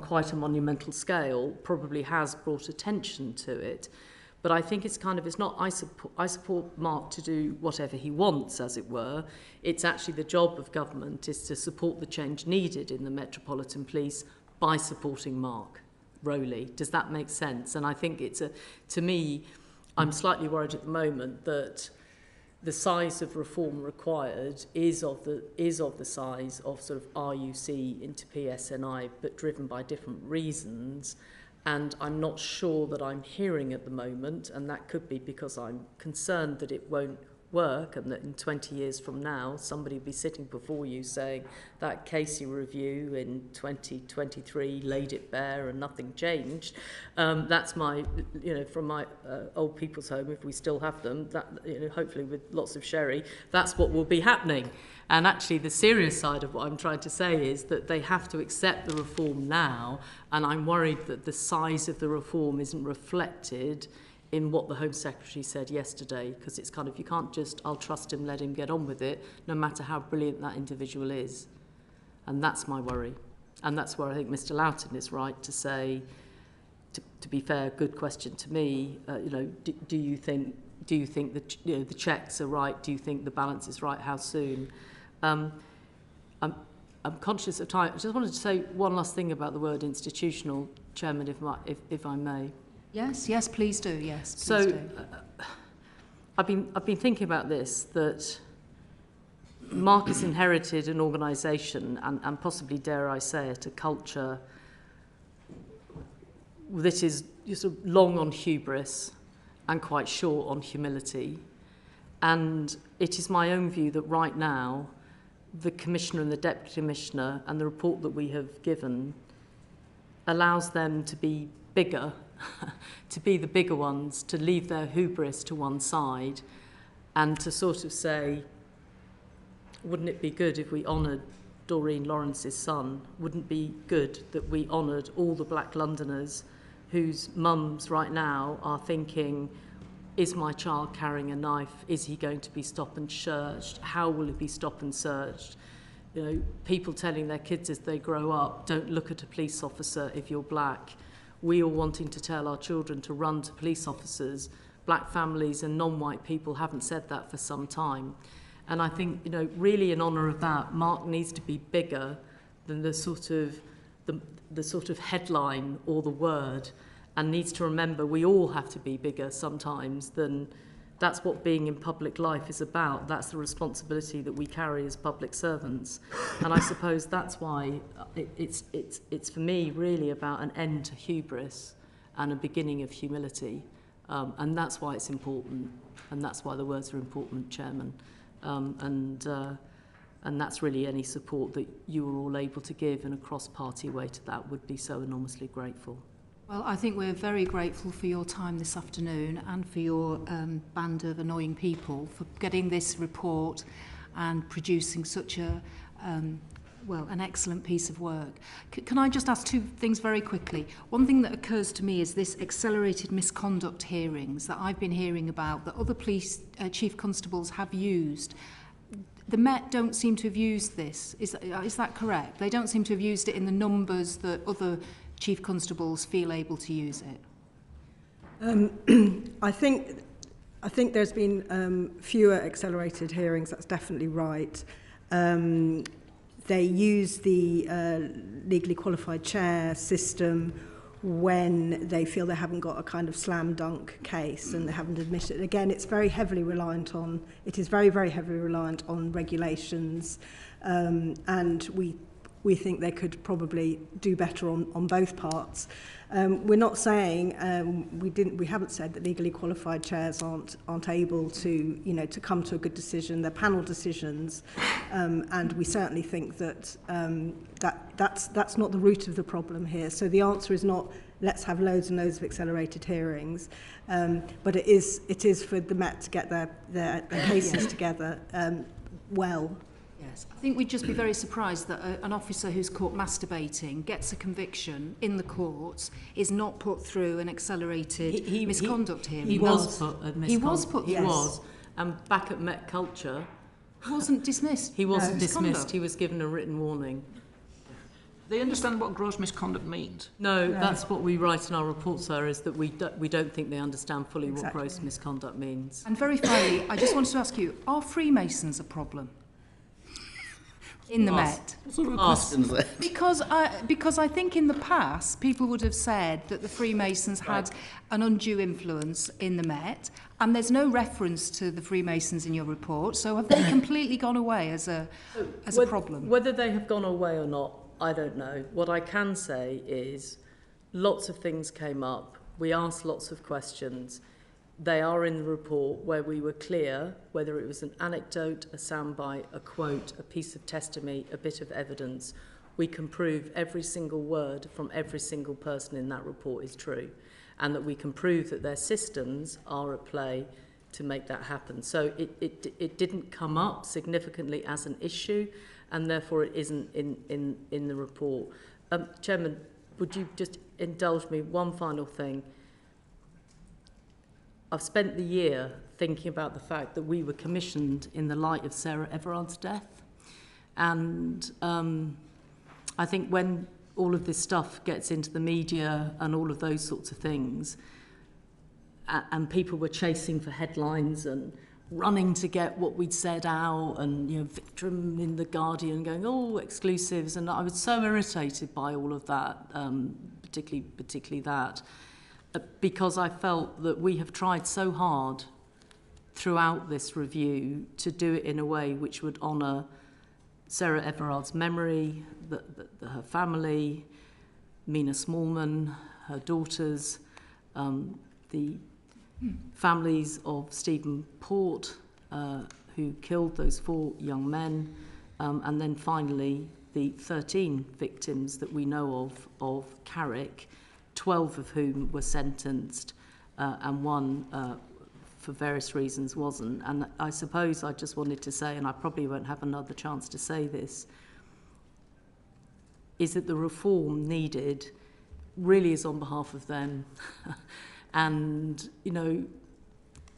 Speaker 1: quite a monumental scale, probably has brought attention to it. But I think it's not I support Mark to do whatever he wants, as it were. It's actually the job of government is to support the change needed in the Metropolitan Police by supporting Mark Rowley. Does that make sense? And I think to me, I'm slightly worried at the moment that the size of reform required is of the size of sort of RUC into PSNI, but driven by different reasons. And I'm not sure that I'm hearing at the moment, and that could be because I'm concerned that it won't work, and that in 20 years from now, somebody will be sitting before you saying that Casey review in 2023 laid it bare and nothing changed. That's my, from my old people's home, if we still have them, that, hopefully with lots of sherry, that's what will be happening. And actually the serious side of what I'm trying to say is that they have to accept the reform now, and I'm worried that the size of the reform isn't reflected in what the Home Secretary said yesterday, because it's you can't just, I'll trust him, let him get on with it, no matter how brilliant that individual is. And that's my worry. And that's where I think Mr. Loughton is right to say, to be fair, good question to me, do you think that the checks are right? Do you think the balance is right? How soon? I'm conscious of time. I just wanted to say one last thing about the word institutional, Chairman, if I may.
Speaker 2: Yes, please do. Yes, please
Speaker 1: so,
Speaker 2: do.
Speaker 1: I've been thinking about this, that Mark has inherited an organisation and possibly, dare I say it, a culture that is sort of long on hubris and quite short on humility. And it is my own view that right now, the Commissioner and the Deputy Commissioner and the report that we have given allows them to be bigger, to be the bigger ones, to leave their hubris to one side and to sort of say, wouldn't it be good if we honoured Doreen Lawrence's son? Wouldn't it be good that we honoured all the Black Londoners whose mums right now are thinking, is my child carrying a knife? Is he going to be stopped and searched? How will he be stopped and searched? You know, people telling their kids as they grow up, don't look at a police officer if you're black. We all wanting to tell our children to run to police officers. Black families and non-white people haven't said that for some time. And I think, you know, really in honour of that, Mark needs to be bigger than the sort of headline or the word, and needs to remember we all have to be bigger sometimes than that's what being in public life is about. That's the responsibility that we carry as public servants. And I suppose that's why it's for me really about an end to hubris and a beginning of humility. And that's why it's important, and that's why the words are important, Chairman. And that's really any support that you are all able to give in a cross-party way to that would be so enormously grateful.
Speaker 2: Well, I think we're very grateful for your time this afternoon and for your band of annoying people for getting this report and producing such a, an excellent piece of work. Can I just ask two things very quickly? One thing that occurs to me is this accelerated misconduct hearings that I've been hearing about that other police chief constables have used. The Met don't seem to have used this. Is that correct? They don't seem to have used it in the numbers that other chief constables feel able to use it.
Speaker 9: I think there's been fewer accelerated hearings. That's definitely right. They use the legally qualified chair system when they feel they haven't got a kind of slam dunk case and they haven't admitted it. Again, it's very heavily reliant on. It is very, very heavily reliant on regulations, and we think they could probably do better on both parts. We're not saying we haven't said that legally qualified chairs aren't able to to come to a good decision. They're panel decisions, and we certainly think that that's not the root of the problem here. So the answer is not let's have loads and loads of accelerated hearings, but it is for the Met to get their cases together well.
Speaker 2: Yes, I think we'd just be very surprised that an officer who's caught masturbating gets a conviction in the courts, is not put through an accelerated misconduct hearing.
Speaker 1: He was put at misconduct.
Speaker 2: He was put.
Speaker 1: He was. And back at Met Culture,
Speaker 2: he wasn't dismissed.
Speaker 1: He wasn't dismissed. He was given a written warning.
Speaker 3: They understand what gross misconduct means?
Speaker 1: No, that's what we write in our report, sir, is that we don't think they understand fully what gross misconduct means.
Speaker 2: And very finally, I just wanted to ask you, are Freemasons a problem in the Met?
Speaker 7: What sort of questions there?
Speaker 2: Because I think in the past people would have said that the Freemasons had an undue influence in the Met, and there's no reference to the Freemasons in your report. So have they completely gone away as a problem?
Speaker 1: Whether they have gone away or not, I don't know. What I can say is lots of things came up. We asked lots of questions. They are in the report where we were clear whether it was an anecdote, a soundbite, a quote, a piece of testimony, a bit of evidence. We can prove every single word from every single person in that report is true, and that we can prove that their systems are at play to make that happen. So it didn't come up significantly as an issue, and therefore it isn't in the report. Chairman, would you just indulge me one final thing? I've spent the year thinking about the fact that we were commissioned in the light of Sarah Everard's death. And I think when all of this stuff gets into the media and all of those sorts of things, and people were chasing for headlines and running to get what we'd said out, and Victim in the Guardian going, oh, exclusives, and I was so irritated by all of that, particularly that. Because I felt that we have tried so hard throughout this review to do it in a way which would honour Sarah Everard's memory, her family, Mina Smallman, her daughters, the families of Stephen Port, who killed those 4 young men, and then finally the 13 victims that we know of Carrick, 12 of whom were sentenced, and one, for various reasons, wasn't. And I suppose I just wanted to say, and I probably won't have another chance to say this, is that the reform needed really is on behalf of them. And,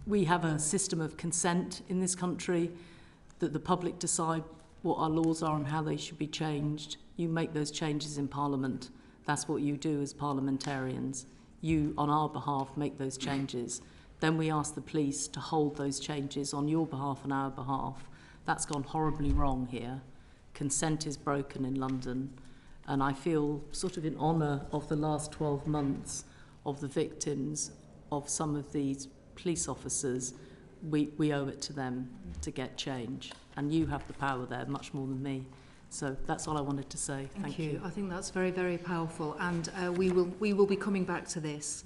Speaker 1: we have a system of consent in this country, that the public decide what our laws are and how they should be changed. You make those changes in Parliament. That's what you do as parliamentarians. You, on our behalf, make those changes. Then we ask the police to hold those changes on your behalf and our behalf. That's gone horribly wrong here. Consent is broken in London. And I feel sort of in honour of the last 12 months of the victims of some of these police officers, we owe it to them to get change. And you have the power there, much more than me. So that's all I wanted to say. Thank you.
Speaker 2: I think that's very, very powerful. And we will be coming back to this.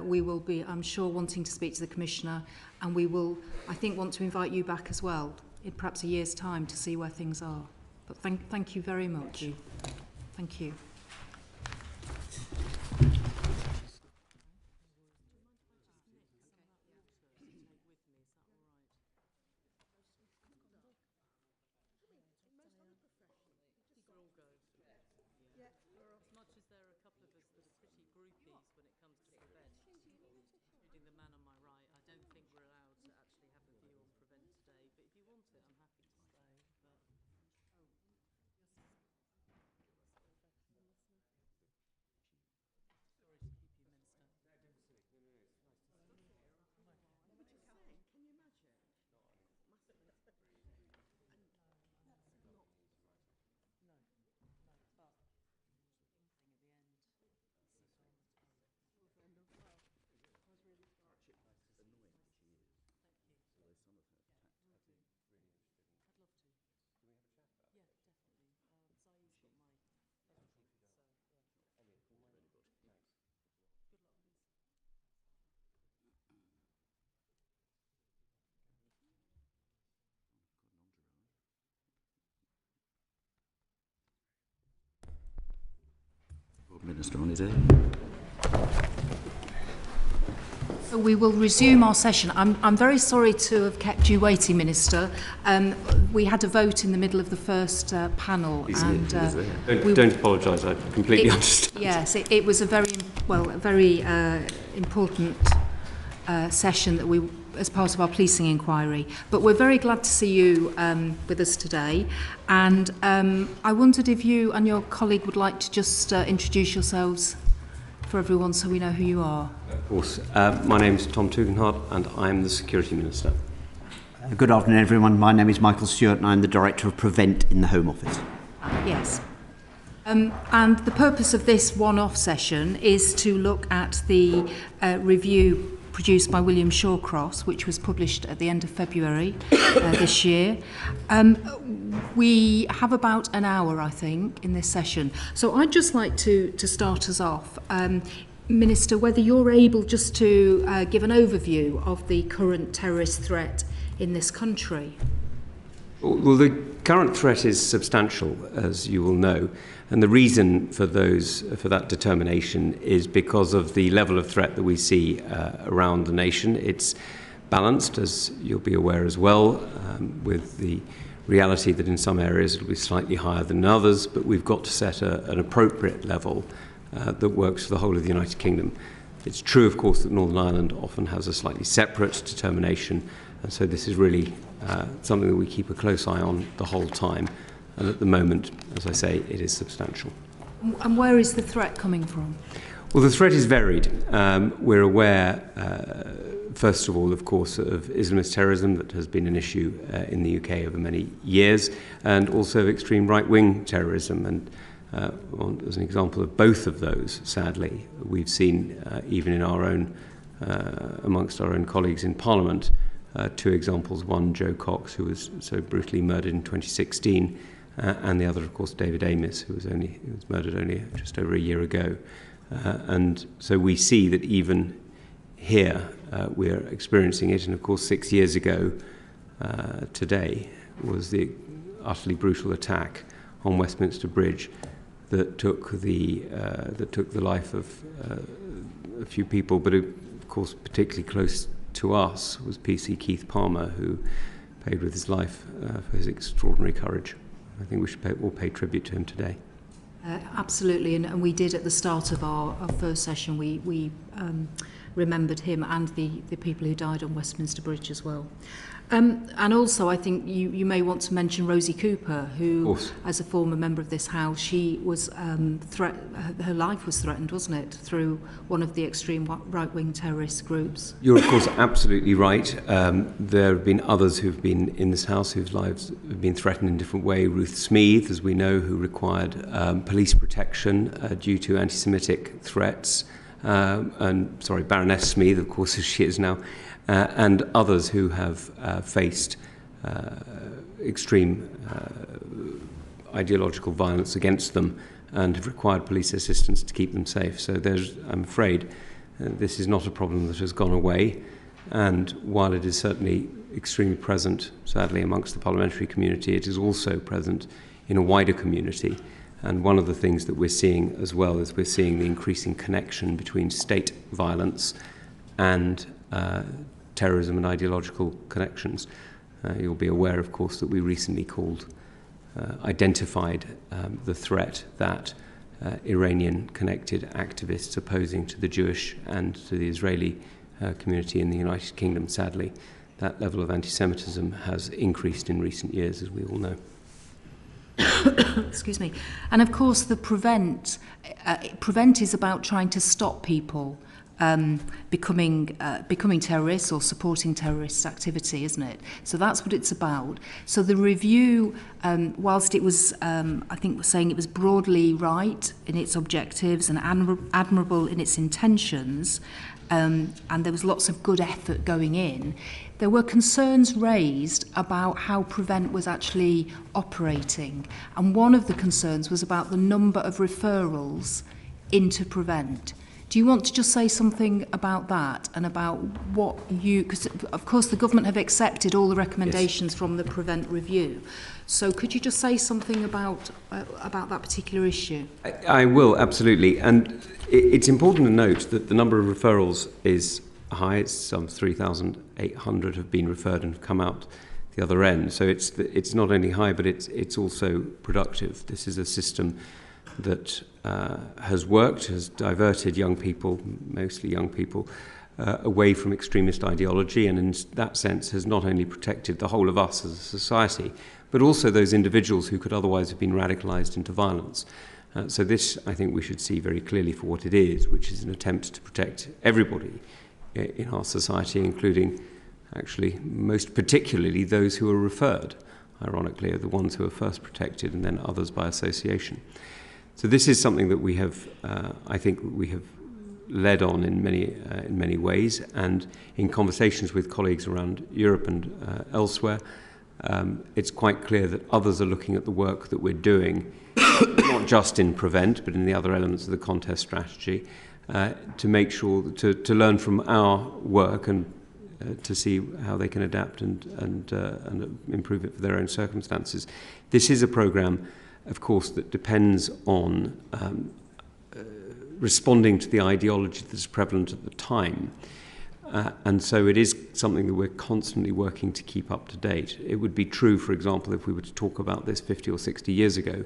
Speaker 2: We will be, I'm sure, wanting to speak to the Commissioner. And we will, I think, want to invite you back as well, in perhaps a year's time, to see where things are. But thank you very much.
Speaker 1: Thank you.
Speaker 2: Thank you.
Speaker 7: Minister on his own.
Speaker 2: So we will resume our session. I'm very sorry to have kept you waiting, Minister. We had a vote in the middle of the first panel.
Speaker 11: Don't apologise, I completely understand.
Speaker 2: Yes, it was a very important session that we, as part of our policing inquiry. But we're very glad to see you with us today. And I wondered if you and your colleague would like to just introduce yourselves for everyone so we know who you are.
Speaker 11: Of course. My name is Tom Tugendhat and I'm the Security Minister.
Speaker 12: Good afternoon, everyone. My name is Michael Stewart and I'm the Director of Prevent in the Home Office.
Speaker 2: Yes. And the purpose of this one-off session is to look at the review produced by William Shawcross, which was published at the end of February this year. We have about an hour, I think, in this session. So I'd just like to start us off. Minister, whether you're able just to give an overview of the current terrorist threat in this country.
Speaker 11: Well, the current threat is substantial, as you will know, and the reason for that determination is because of the level of threat that we see around the nation. It's balanced, as you'll be aware as well, with the reality that in some areas it'll be slightly higher than others, but we've got to set an appropriate level that works for the whole of the United Kingdom. It's true, of course, that Northern Ireland often has a slightly separate determination, and so this is really something that we keep a close eye on the whole time. And at the moment, as I say, it is substantial.
Speaker 2: And where is the threat coming from?
Speaker 11: Well, the threat is varied. We're aware, first of all, of course, of Islamist terrorism that has been an issue in the UK over many years, and also of extreme right-wing terrorism. And as an example of both of those, sadly, we've seen, even in our own, amongst our own colleagues in Parliament, two examples. One, Joe Cox, who was so brutally murdered in 2016, and the other, of course, David Amis, who was murdered only just over a year ago. And so we see that even here we're experiencing it. And of course, 6 years ago today was the utterly brutal attack on Westminster Bridge that took the life of a few people, but of course, particularly close to us was PC Keith Palmer, who paid with his life for his extraordinary courage. I think we should all pay tribute to him today.
Speaker 2: Absolutely, and we did at the start of our first session. We remembered him and the people who died on Westminster Bridge as well. And also, I think you may want to mention Rosie Cooper, who, as a former member of this House, she was her life was threatened, wasn't it, through one of the extreme right-wing terrorist groups?
Speaker 11: You're, of course, absolutely right. There have been others who've been in this House whose lives have been threatened in a different way. Ruth Smeeth, as we know, who required police protection due to anti-Semitic threats. Baroness Smeeth, of course, as she is now. And others who have faced extreme ideological violence against them and have required police assistance to keep them safe. So I'm afraid this is not a problem that has gone away. And while it is certainly extremely present, sadly, amongst the parliamentary community, it is also present in a wider community. And one of the things that we're seeing as well is we're seeing the increasing connection between state violence and terrorism and ideological connections. You'll be aware, of course, that we recently identified the threat that Iranian-connected activists opposing to the Jewish and to the Israeli community in the United Kingdom. Sadly, that level of anti-Semitism has increased in recent years, as we all know.
Speaker 2: Excuse me. And of course, the prevent is about trying to stop people becoming terrorists or supporting terrorist activity, isn't it? So that's what it's about. So the review, whilst it was, I think, saying it was broadly right in its objectives and admirable in its intentions, and there was lots of good effort going in, there were concerns raised about how Prevent was actually operating. And one of the concerns was about the number of referrals into Prevent. Do you want to just say something about that and about what because of course the government have accepted all the recommendations from the Prevent review. So could you just say something about that particular issue?
Speaker 11: I will, absolutely. And it's important to note that the number of referrals is high. It's some 3,800 have been referred and have come out the other end. So it's not only high, but it's also productive. This is a system that has worked, has diverted young people, mostly young people, away from extremist ideology, and in that sense has not only protected the whole of us as a society, but also those individuals who could otherwise have been radicalised into violence. So this, I think, we should see very clearly for what it is, which is an attempt to protect everybody in our society, including, actually, most particularly those who are referred. Ironically, are the ones who are first protected, and then others by association. So this is something that we have, I think, we have led on in many ways, and in conversations with colleagues around Europe and elsewhere, it's quite clear that others are looking at the work that we're doing, not just in Prevent, but in the other elements of the contest strategy, to make sure to learn from our work and to see how they can adapt and improve it for their own circumstances. This is a programme, of course, that depends on responding to the ideology that's prevalent at the time. And so it is something that we're constantly working to keep up to date. It would be true, for example, if we were to talk about this 50 or 60 years ago,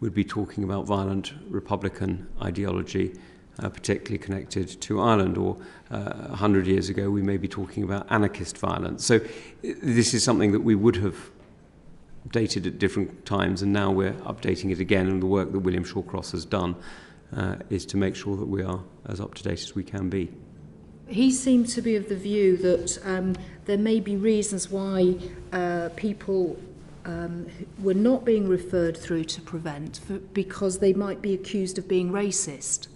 Speaker 11: we'd be talking about violent Republican ideology, particularly connected to Ireland, or 100 years ago we may be talking about anarchist violence. So this is something that we would have dated at different times, and now we're updating it again, and the work that William Shawcross has done is to make sure that we are as up-to-date as we can be.
Speaker 2: He seemed to be of the view that there may be reasons why people were not being referred through to Prevent because they might be accused of being racist.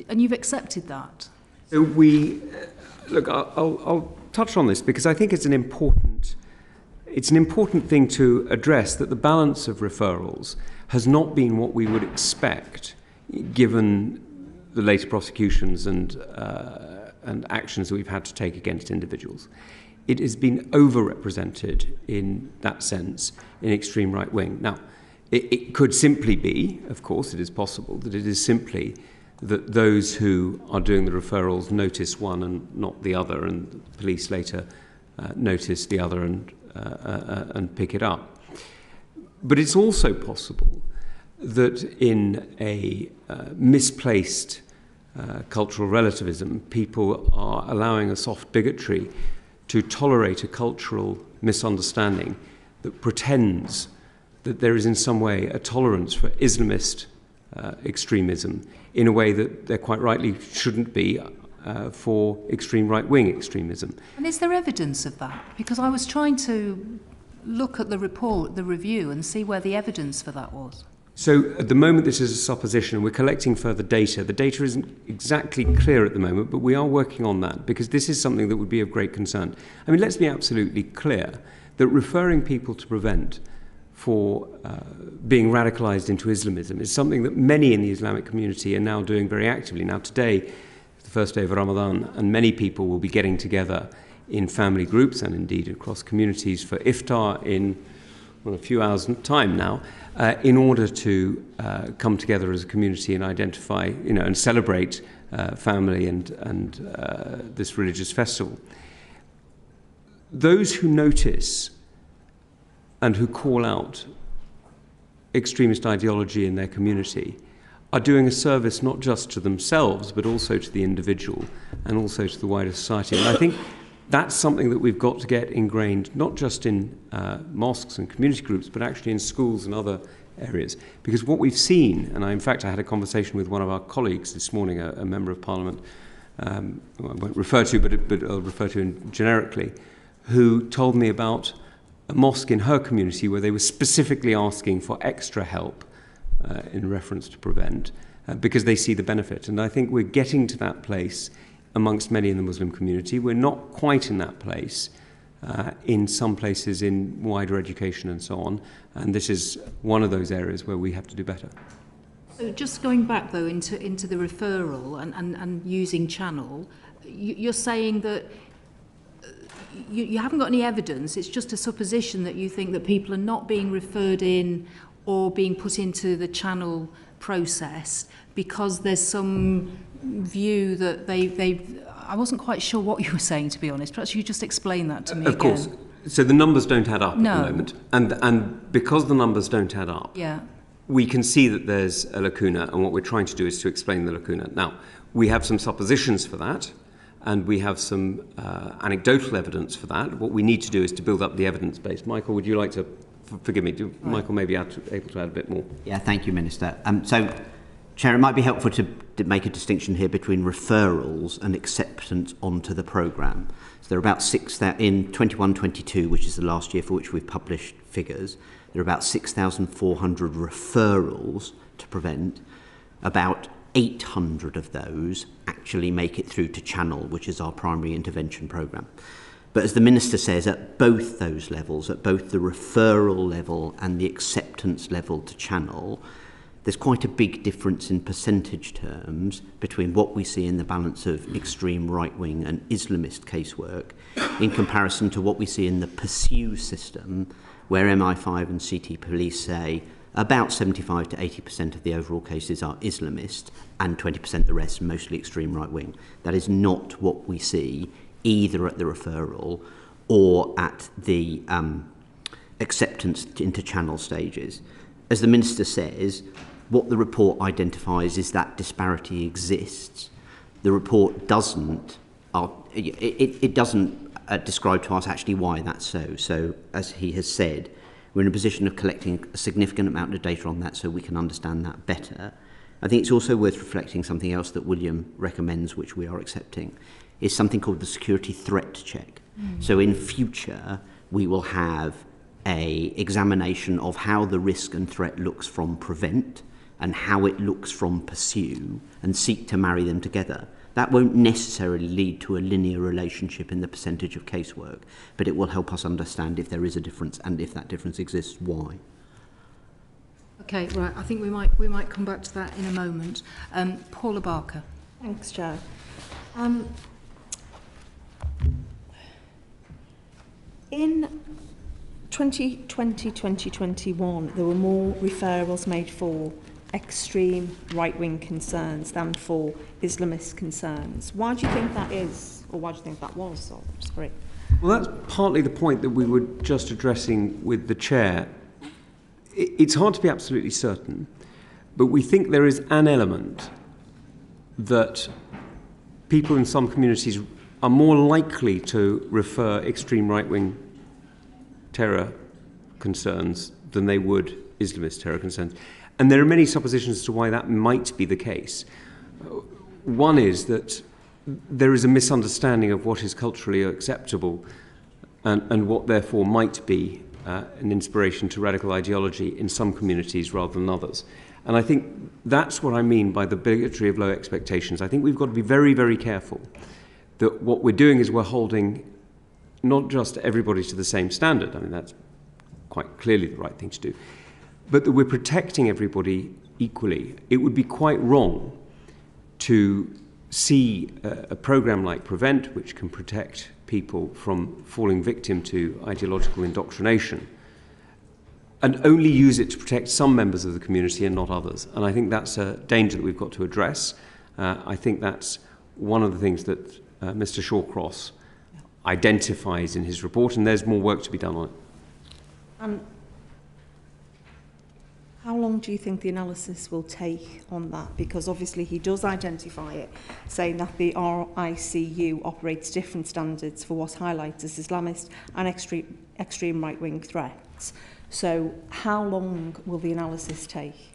Speaker 2: And you've accepted that?
Speaker 11: So look, I'll touch on this because I think it's an important thing to address, that the balance of referrals has not been what we would expect, given the latest prosecutions and actions that we've had to take against individuals. It has been overrepresented in that sense in extreme right wing. Now, it could simply be, of course, it is possible that it is simply that those who are doing the referrals notice one and not the other, and the police later notice the other and pick it up. But it's also possible that in a misplaced cultural relativism, people are allowing a soft bigotry to tolerate a cultural misunderstanding that pretends that there is in some way a tolerance for Islamist extremism in a way that there quite rightly shouldn't be for extreme right-wing extremism.
Speaker 2: And is there evidence of that? Because I was trying to look at the report, the review, and see where the evidence for that was.
Speaker 11: So at the moment this is a supposition. We're collecting further data. The data isn't exactly clear at the moment, but we are working on that because this is something that would be of great concern. I mean, let's be absolutely clear that referring people to Prevent for being radicalised into Islamism is something that many in the Islamic community are now doing very actively. Now today, the first day of Ramadan, and many people will be getting together in family groups and indeed across communities for iftar in a few hours' time now, in order to come together as a community and identify, and celebrate family and this religious festival. Those who notice and who call out extremist ideology in their community are doing a service not just to themselves, but also to the individual and also to the wider society. And I think that's something that we've got to get ingrained, not just in mosques and community groups, but actually in schools and other areas. Because what we've seen, and in fact I had a conversation with one of our colleagues this morning, a member of Parliament, I won't refer to, but I'll refer to him generically, who told me about a mosque in her community where they were specifically asking for extra help in reference to Prevent, because they see the benefit. And I think we're getting to that place amongst many in the Muslim community. We're not quite in that place in some places in wider education and so on, and this is one of those areas where we have to do better.
Speaker 2: So just going back though into the referral and using channel, you're saying that you haven't got any evidence, it's just a supposition that you think that people are not being referred in or being put into the channel process because there's some view that they've... I wasn't quite sure what you were saying, to be honest. Perhaps you just explain that to me again.
Speaker 11: Of course. So the numbers don't add up
Speaker 2: No.
Speaker 11: at the moment. And because the numbers don't add up,
Speaker 2: Yeah.
Speaker 11: we can see that there's a lacuna, and what we're trying to do is to explain the lacuna. Now, we have some suppositions for that, and we have some anecdotal evidence for that. What we need to do is to build up the evidence base. Michael, would you like to... Forgive me, Michael may be able to add a bit more.
Speaker 12: Yeah, thank you, Minister. So, Chair, it might be helpful to make a distinction here between referrals and acceptance onto the programme. So there are about in 21-22, which is the last year for which we've published figures, there are about 6,400 referrals to Prevent. About 800 of those actually make it through to Channel, which is our primary intervention programme. But as the Minister says, at both those levels, at both the referral level and the acceptance level to Channel, there's quite a big difference in percentage terms between what we see in the balance of extreme right-wing and Islamist casework in comparison to what we see in the Pursue system, where MI5 and CT Police say about 75 to 80% of the overall cases are Islamist and 20% the rest, mostly extreme right-wing. That is not what we see either at the referral or at the acceptance into Channel stages. As the Minister says, what the report identifies is that disparity exists. The report doesn't describe to us actually why that's so. So, as he has said, we're in a position of collecting a significant amount of data on that so we can understand that better. I think it's also worth reflecting something else that William recommends, which we are accepting, is something called the security threat check. So in future, we will have an examination of how the risk and threat looks from Prevent and how it looks from Pursue, and seek to marry them together. That won't necessarily lead to a linear relationship in the percentage of casework, but it will help us understand if there is a difference, and if that difference exists, why.
Speaker 2: Okay, right. I think we might come back to that in a moment. Paula Barker.
Speaker 8: Thanks, Chair. In 2020-2021, there were more referrals made for extreme right-wing concerns than for Islamist concerns. Why do you think that is, or why do you think that was? Sorry.
Speaker 11: Well, that's partly the point that we were just addressing with the Chair. It's hard to be absolutely certain, but we think there is an element that people in some communities are more likely to refer extreme right-wing terror concerns than they would Islamist terror concerns. And there are many suppositions as to why that might be the case. One is that there is a misunderstanding of what is culturally acceptable and what therefore might be an inspiration to radical ideology in some communities rather than others. And I think that's what I mean by the bigotry of low expectations. I think we've got to be very, very careful that what we're doing is we're holding not just everybody to the same standard. I mean, that's quite clearly the right thing to do, but that we're protecting everybody equally. It would be quite wrong to see a program like Prevent, which can protect people from falling victim to ideological indoctrination, and only use it to protect some members of the community and not others. And I think that's a danger that we've got to address. I think that's one of the things that Mr. Shawcross identifies in his report, and there's more work to be done on it.
Speaker 8: How long do you think the analysis will take on that? Because obviously he does identify it, saying that the RICU operates different standards for what highlights as Islamist and extreme right-wing threats. So how long will the analysis take?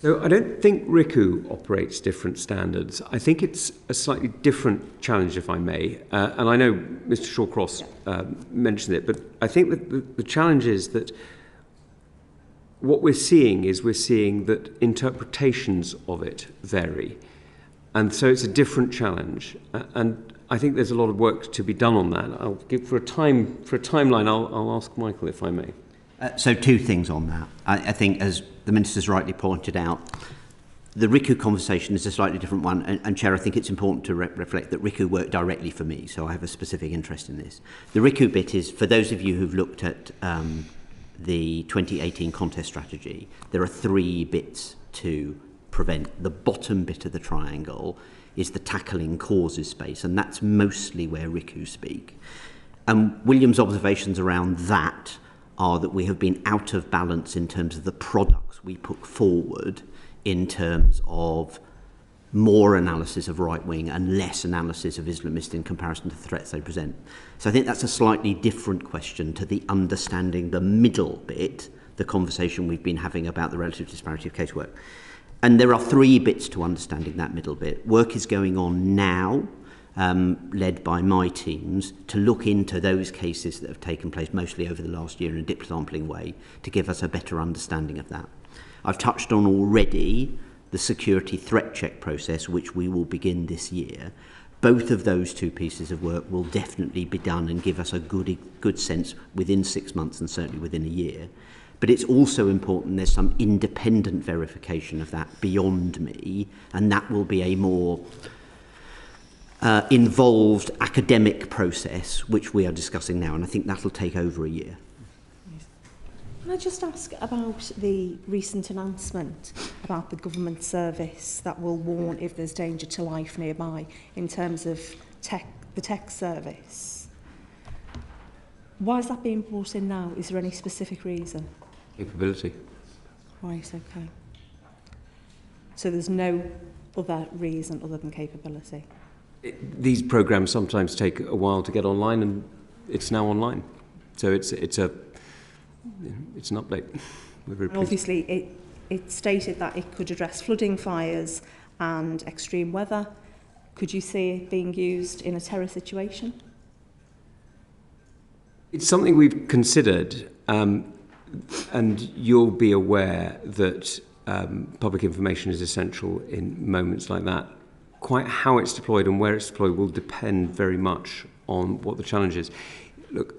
Speaker 11: So I don't think RICU operates different standards. I think it's a slightly different challenge, if I may. And I know Mr. Shawcross mentioned it, but I think that the challenge is that what we're seeing that interpretations of it vary. And so it's a different challenge. And I think there's a lot of work to be done on that. I'll give for a timeline, I'll ask Michael, if I may.
Speaker 12: So two things on that. I think, as the Minister's rightly pointed out, the RICU conversation is a slightly different one. And Chair, I think it's important to reflect that RICU worked directly for me, so I have a specific interest in this. The RICU bit is, for those of you who've looked at the 2018 contest strategy, there are 3 bits to Prevent. The bottom bit of the triangle is the tackling causes space, and that's mostly where RICU speak. And William's observations around that are that we have been out of balance in terms of the products we put forward, in terms of more analysis of right-wing and less analysis of Islamist in comparison to the threats they present. So I think that's a slightly different question to the understanding the middle bit, the conversation we've been having about the relative disparity of casework. And there are 3 bits to understanding that middle bit. Work is going on now, led by my teams, to look into those cases that have taken place mostly over the last year in a dip sampling way to give us a better understanding of that. I've touched on already the security threat check process, which we will begin this year. Both of those 2 pieces of work will definitely be done and give us a good sense within 6 months and certainly within a year. But it's also important there's some independent verification of that beyond me, and that will be a more involved academic process, which we are discussing now, and I think that'll take over a year.
Speaker 8: Can I just ask about the recent announcement about the government service that will warn if there's danger to life nearby in terms of the tech service? Why is that being brought in now? Is there any specific reason?
Speaker 11: Capability.
Speaker 8: Right, okay. So there's no other reason other than capability?
Speaker 11: These programs sometimes take a while to get online, and it's now online. So it's an update. We're very pleased.
Speaker 8: Obviously, it stated that it could address flooding, fires and extreme weather. Could you see it being used in a terror situation?
Speaker 11: It's something we've considered, and you'll be aware that public information is essential in moments like that. Quite how it's deployed and where it's deployed will depend very much on what the challenge is. Look,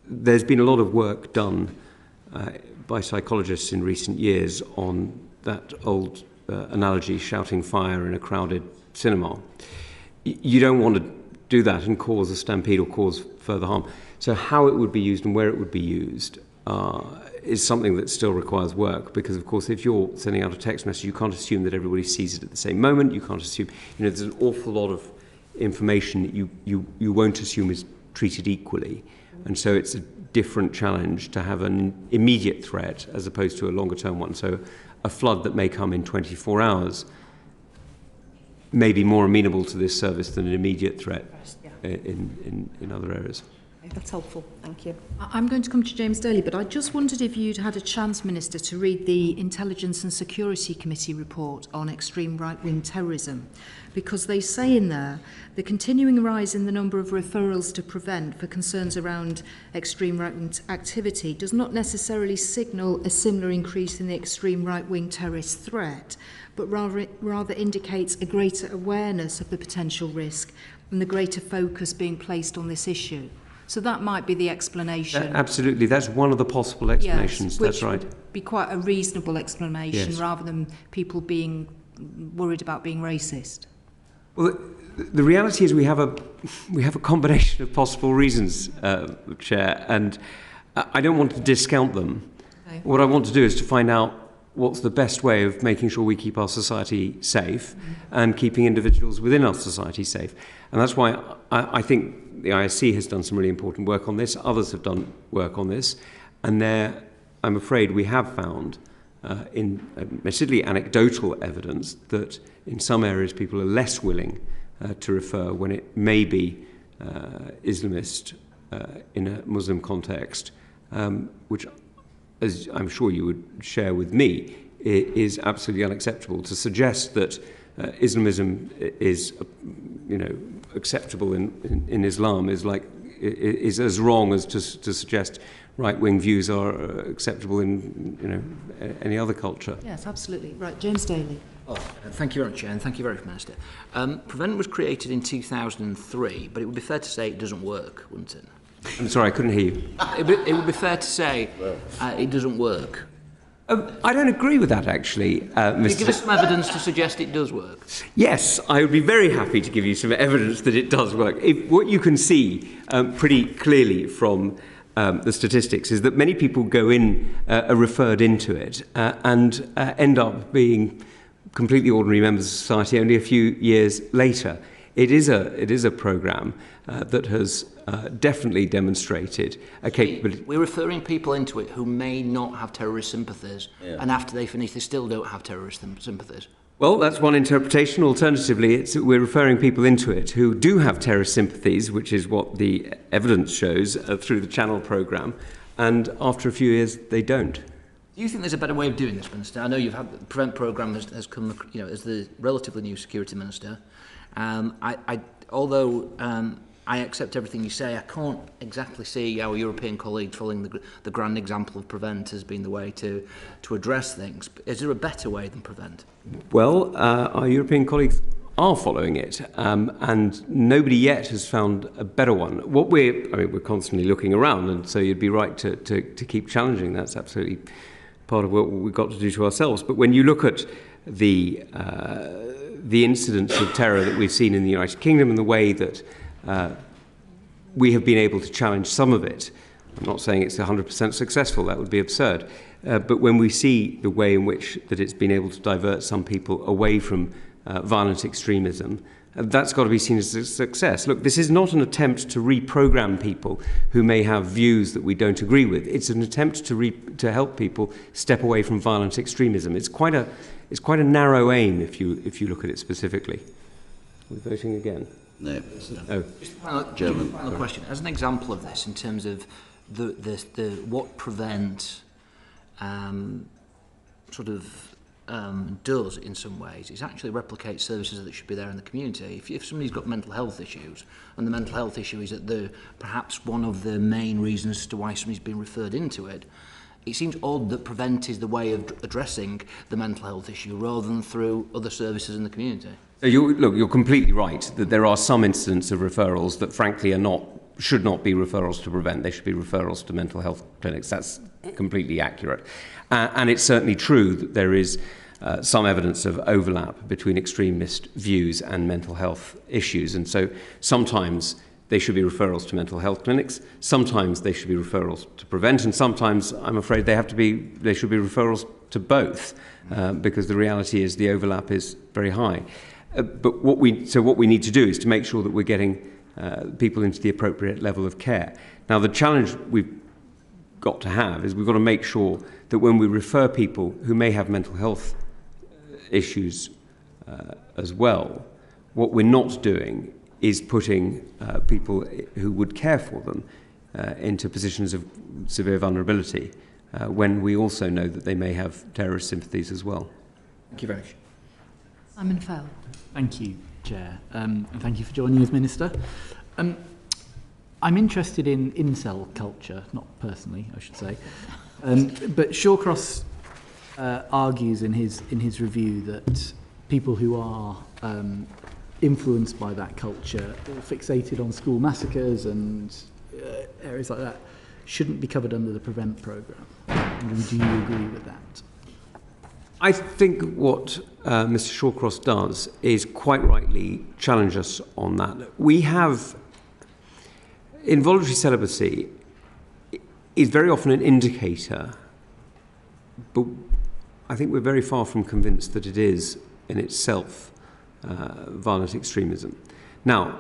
Speaker 11: there's been a lot of work done by psychologists in recent years on that old analogy, shouting fire in a crowded cinema. You don't want to do that and cause a stampede or cause further harm. So how it would be used and where it would be used is something that still requires work, because of course if you're sending out a text message, you can't assume that everybody sees it at the same moment. You can't assume, there's an awful lot of information that you won't assume is treated equally. And so it's a different challenge to have an immediate threat as opposed to a longer term one. So a flood that may come in 24 hours maybe more amenable to this service than an immediate threat in other areas.
Speaker 8: That's helpful. Thank you.
Speaker 2: I'm going to come to James Daly, but I just wondered if you'd had a chance, Minister, to read the Intelligence and Security Committee report on extreme right-wing terrorism, because they say in there the continuing rise in the number of referrals to Prevent for concerns around extreme right-wing activity does not necessarily signal a similar increase in the extreme right-wing terrorist threat, but rather indicates a greater awareness of the potential risk and the greater focus being placed on this issue. So that might be the explanation.
Speaker 11: Absolutely, that's one of the possible explanations.
Speaker 2: Yes,
Speaker 11: that's right.
Speaker 2: Would be quite a reasonable explanation,
Speaker 11: Yes.
Speaker 2: rather than people being worried about being racist.
Speaker 11: Well, the reality is we have a combination of possible reasons, Chair, and I don't want to discount them.
Speaker 2: Okay.
Speaker 11: What I want to do is to find out what's the best way of making sure we keep our society safe and keeping individuals within our society safe. And that's why I think the ISC has done some really important work on this. Others have done work on this. And there, I'm afraid, we have found in admittedly anecdotal evidence that in some areas people are less willing to refer when it may be Islamist in a Muslim context, which, as I'm sure you would share with me, is absolutely unacceptable. To suggest that Islamism is, acceptable in Islam is as wrong as to suggest right-wing views are acceptable in any other culture.
Speaker 2: Yes, absolutely. Right, James Daly.
Speaker 3: Oh, thank you very much, Chair, and thank you very much, Minister. Prevent was created in 2003, but it would be fair to say it doesn't work, wouldn't it?
Speaker 11: I'm sorry, I couldn't hear you.
Speaker 3: It would be fair to say it doesn't work.
Speaker 11: I don't agree with that, actually, Mr.
Speaker 3: Can you give us some evidence to suggest it does work?
Speaker 11: Yes, I would be very happy to give you some evidence that it does work. What you can see pretty clearly from the statistics is that many people go in, are referred into it, and end up being completely ordinary members of society only a few years later. It is a programme that has definitely demonstrated a capability.
Speaker 3: We're referring people into it who may not have terrorist sympathies, and after they finish, they still don't have terrorist sympathies.
Speaker 11: Well, that's one interpretation. Alternatively, we're referring people into it who do have terrorist sympathies, which is what the evidence shows through the Channel programme, and after a few years, they don't.
Speaker 3: Do you think there's a better way of doing this, Minister? I know you've had the Prevent programme has come, as the relatively new Security Minister. Although I accept everything you say, I can't exactly see our European colleagues following the grand example of Prevent as being the way to address things. Is there a better way than Prevent?
Speaker 11: Well, our European colleagues are following it, and nobody yet has found a better one. We're constantly looking around, and so you'd be right to keep challenging. That's absolutely part of what we've got to do to ourselves. But when you look at the incidents of terror that we've seen in the United Kingdom and the way that we have been able to challenge some of it, I'm not saying it's 100% successful, that would be absurd, but when we see the way in which that it's been able to divert some people away from violent extremism, that's got to be seen as a success. Look, this is not an attempt to reprogram people who may have views that we don't agree with. It's an attempt to help people step away from violent extremism. It's quite a narrow aim if you look at it specifically. We're voting again.
Speaker 7: No.
Speaker 11: Oh.
Speaker 3: Just a final question. As an example of this, in terms of the what Prevent does in some ways, is actually replicate services that should be there in the community. If somebody's got mental health issues, and the mental health issue is that perhaps one of the main reasons as to why somebody's been referred into it, it seems odd that Prevent is the way of addressing the mental health issue rather than through other services in the community.
Speaker 11: You're completely right that there are some incidents of referrals that frankly should not be referrals to Prevent. They should be referrals to mental health clinics. That's completely accurate. And it's certainly true that there is some evidence of overlap between extremist views and mental health issues. And so sometimes they should be referrals to mental health clinics, sometimes they should be referrals to Prevent, and sometimes, I'm afraid, they should be referrals to both, because the reality is the overlap is very high. But what we need to do is to make sure that we're getting people into the appropriate level of care. Now, the challenge we've got to have is we've got to make sure that when we refer people who may have mental health issues as well, What we're not doing is putting people who would care for them into positions of severe vulnerability when we also know that they may have terrorist sympathies as well.
Speaker 10: Thank you very much.
Speaker 2: Simon Fell.
Speaker 10: Thank you, Chair, and thank you for joining us, Minister. I'm interested in incel culture, not personally, I should say, but Shawcross argues in his review that people who are influenced by that culture, or fixated on school massacres and areas like that, shouldn't be covered under the PREVENT programme. Do you agree with that?
Speaker 11: I think what Mr. Shawcross does is quite rightly challenge us on that. We have involuntary celibacy is very often an indicator, but I think we're very far from convinced that it is in itself violent extremism. Now,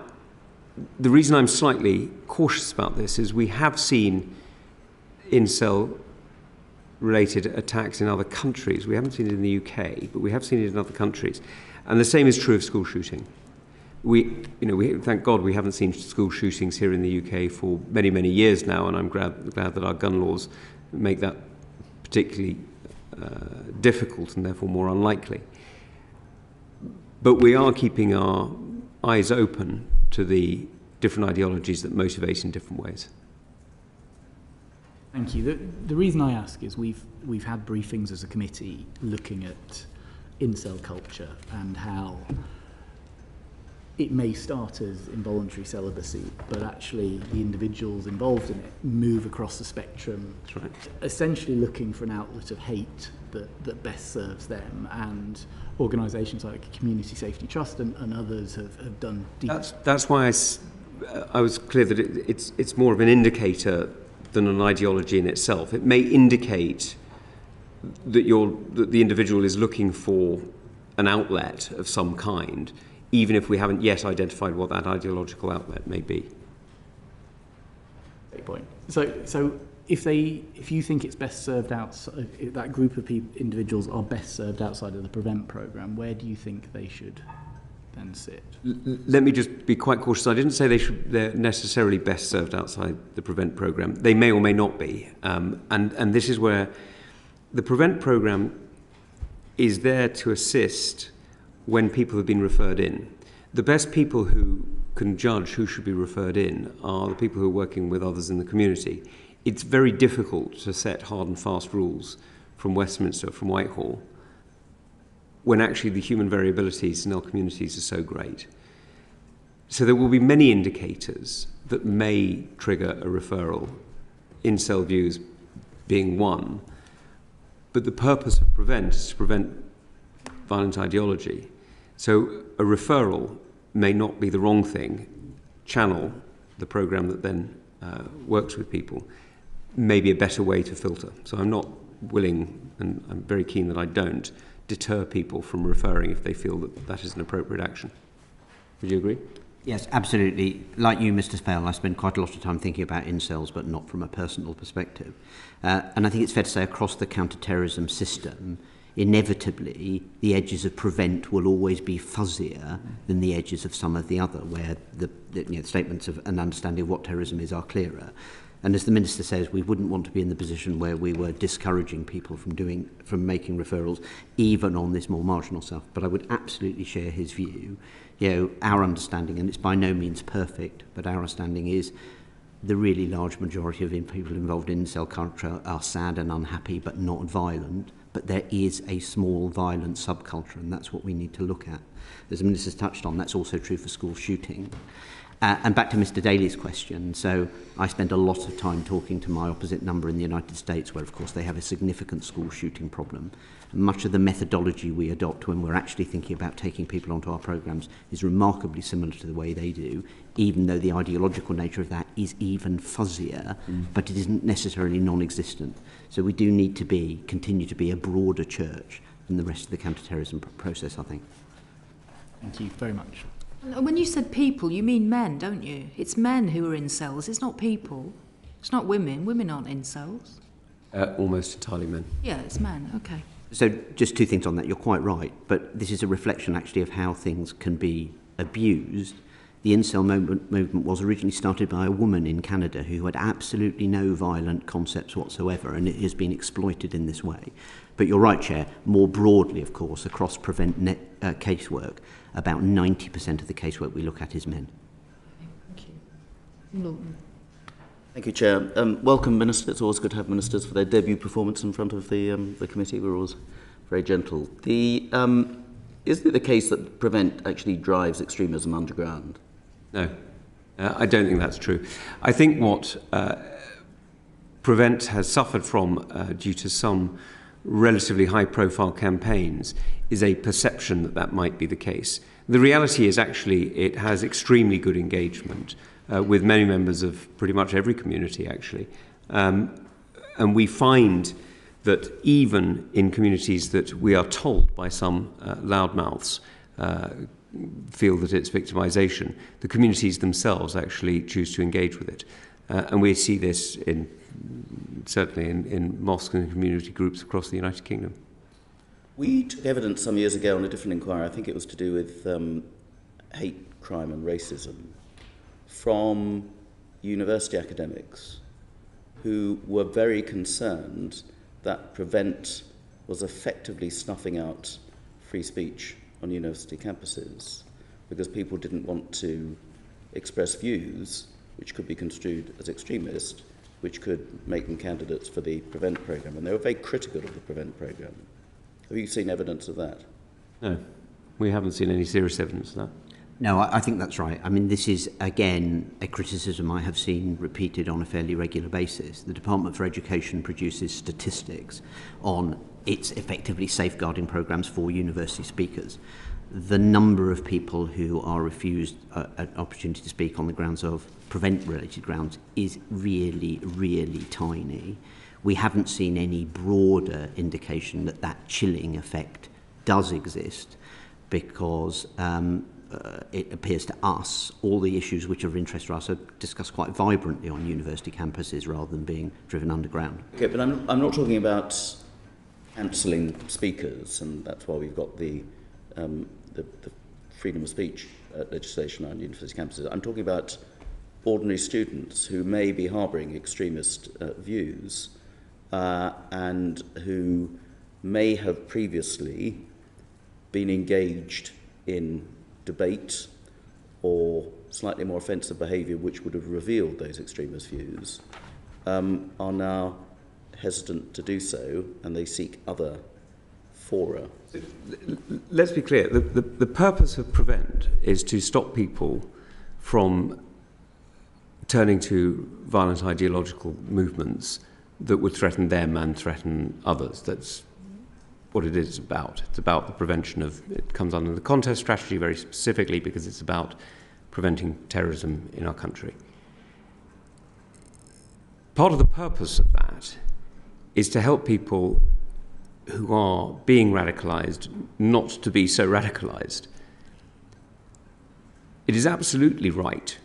Speaker 11: the reason I'm slightly cautious about this is we have seen incel-related attacks in other countries. We haven't seen it in the UK, but we have seen it in other countries. And the same is true of school shooting. We thank God we haven't seen school shootings here in the UK for many, many years now, and I'm glad that our gun laws make that particularly difficult and therefore more unlikely. But we are keeping our eyes open to the different ideologies that motivate in different ways.
Speaker 10: Thank you. The reason I ask is we've had briefings as a committee looking at incel culture and how it may start as involuntary celibacy, but actually the individuals involved in it move across the spectrum,
Speaker 11: right,
Speaker 10: essentially looking for an outlet of hate that best serves them. And organisations like Community Safety Trust and others have done deep...
Speaker 11: That's why I was clear that it's more of an indicator than an ideology in itself. It may indicate that the individual is looking for an outlet of some kind, even if we haven't yet identified what that ideological outlet may be.
Speaker 10: Great point. So if you think it's best served outside, if that group of individuals are best served outside of the PREVENT programme, where do you think they should then sit?
Speaker 11: Let me just be quite cautious. I didn't say they're necessarily best served outside the PREVENT programme. They may or may not be. And this is where the PREVENT programme is there to assist when people have been referred in. The best people who can judge who should be referred in are the people who are working with others in the community. It's very difficult to set hard and fast rules from Westminster, from Whitehall, when actually the human variabilities in our communities are so great. So there will be many indicators that may trigger a referral, incel views being one, but the purpose of PREVENT is to prevent violent ideology. So a referral may not be the wrong thing. Channel, the programme that then works with people, may be a better way to filter. So I'm not willing, and I'm very keen that I don't, deter people from referring if they feel that that is an appropriate action. Would you agree?
Speaker 12: Yes, absolutely. Like you, Mr. Spell, I spend quite a lot of time thinking about incels, but not from a personal perspective. And I think it's fair to say across the counter-terrorism system, inevitably, the edges of PREVENT will always be fuzzier than the edges of some of the other, where the statements of an understanding of what terrorism is are clearer. And as the Minister says, we wouldn't want to be in the position where we were discouraging people from making referrals, even on this more marginal stuff. But I would absolutely share his view. Our understanding, and it's by no means perfect, but our understanding is the really large majority of people involved in incel culture are sad and unhappy, but not violent. But there is a small violent subculture, and that's what we need to look at. As the Minister's touched on, that's also true for school shooting. And back to Mr. Daly's question, so I spend a lot of time talking to my opposite number in the United States, where of course they have a significant school shooting problem. And much of the methodology we adopt when we're actually thinking about taking people onto our programmes is remarkably similar to the way they do, even though the ideological nature of that is even fuzzier, but it isn't necessarily non-existent. So we do need to continue to be a broader church than the rest of the counter-terrorism process, I think.
Speaker 10: Thank you very much.
Speaker 2: When you said people, you mean men, don't you? It's men who are incels. It's not people. It's not women. Women aren't incels.
Speaker 11: Almost entirely men.
Speaker 2: Yeah, it's men. Okay.
Speaker 12: So just two things on that. You're quite right, but this is a reflection actually of how things can be abused. The incel movement was originally started by a woman in Canada who had absolutely no violent concepts whatsoever, and it has been exploited in this way. But you're right, Chair, more broadly, of course, across prevent casework, about 90% of the casework we look at is men.
Speaker 2: Thank you. Lawton.
Speaker 7: Thank you, Chair. Welcome, Minister. It's always good to have ministers for their debut performance in front of the committee. We're always very gentle. Isn't it the case that Prevent actually drives extremism underground?
Speaker 11: No, I don't think that's true. I think what Prevent has suffered from due to some relatively high-profile campaigns is a perception that that might be the case. The reality is actually it has extremely good engagement with many members of pretty much every community, actually. And we find that even in communities that we are told by some loudmouths feel that it's victimization, the communities themselves actually choose to engage with it. And we see this certainly in mosques and community groups across the United Kingdom.
Speaker 7: We took evidence some years ago on a different inquiry, I think it was to do with hate crime and racism, from university academics who were very concerned that Prevent was effectively snuffing out free speech on university campuses because people didn't want to express views which could be construed as extremist, which could make them candidates for the Prevent programme. And they were very critical of the Prevent programme. Have you seen evidence of that?
Speaker 11: No, we haven't seen any serious evidence of that.
Speaker 12: No, I think that's right. I mean, this is, again, a criticism I have seen repeated on a fairly regular basis. The Department for Education produces statistics on its effectively safeguarding programmes for university speakers. The number of people who are refused an opportunity to speak on the grounds of Prevent-related grounds is really, really tiny. We haven't seen any broader indication that that chilling effect does exist because it appears to us all the issues which are of interest to us are discussed quite vibrantly on university campuses rather than being driven underground.
Speaker 7: Okay, but I'm not talking about cancelling speakers, and that's why we've got the freedom of speech legislation on university campuses. I'm talking about ordinary students who may be harbouring extremist views and who may have previously been engaged in debate or slightly more offensive behaviour which would have revealed those extremist views, are now hesitant to do so, and they seek other fora.
Speaker 11: Let's be clear, the purpose of Prevent is to stop people from turning to violent ideological movements that would threaten them and threaten others. That's what it is about. It's about the prevention of, it comes under the contest strategy very specifically because it's about preventing terrorism in our country. Part of the purpose of that is to help people who are being radicalised not to be so radicalised. It is absolutely right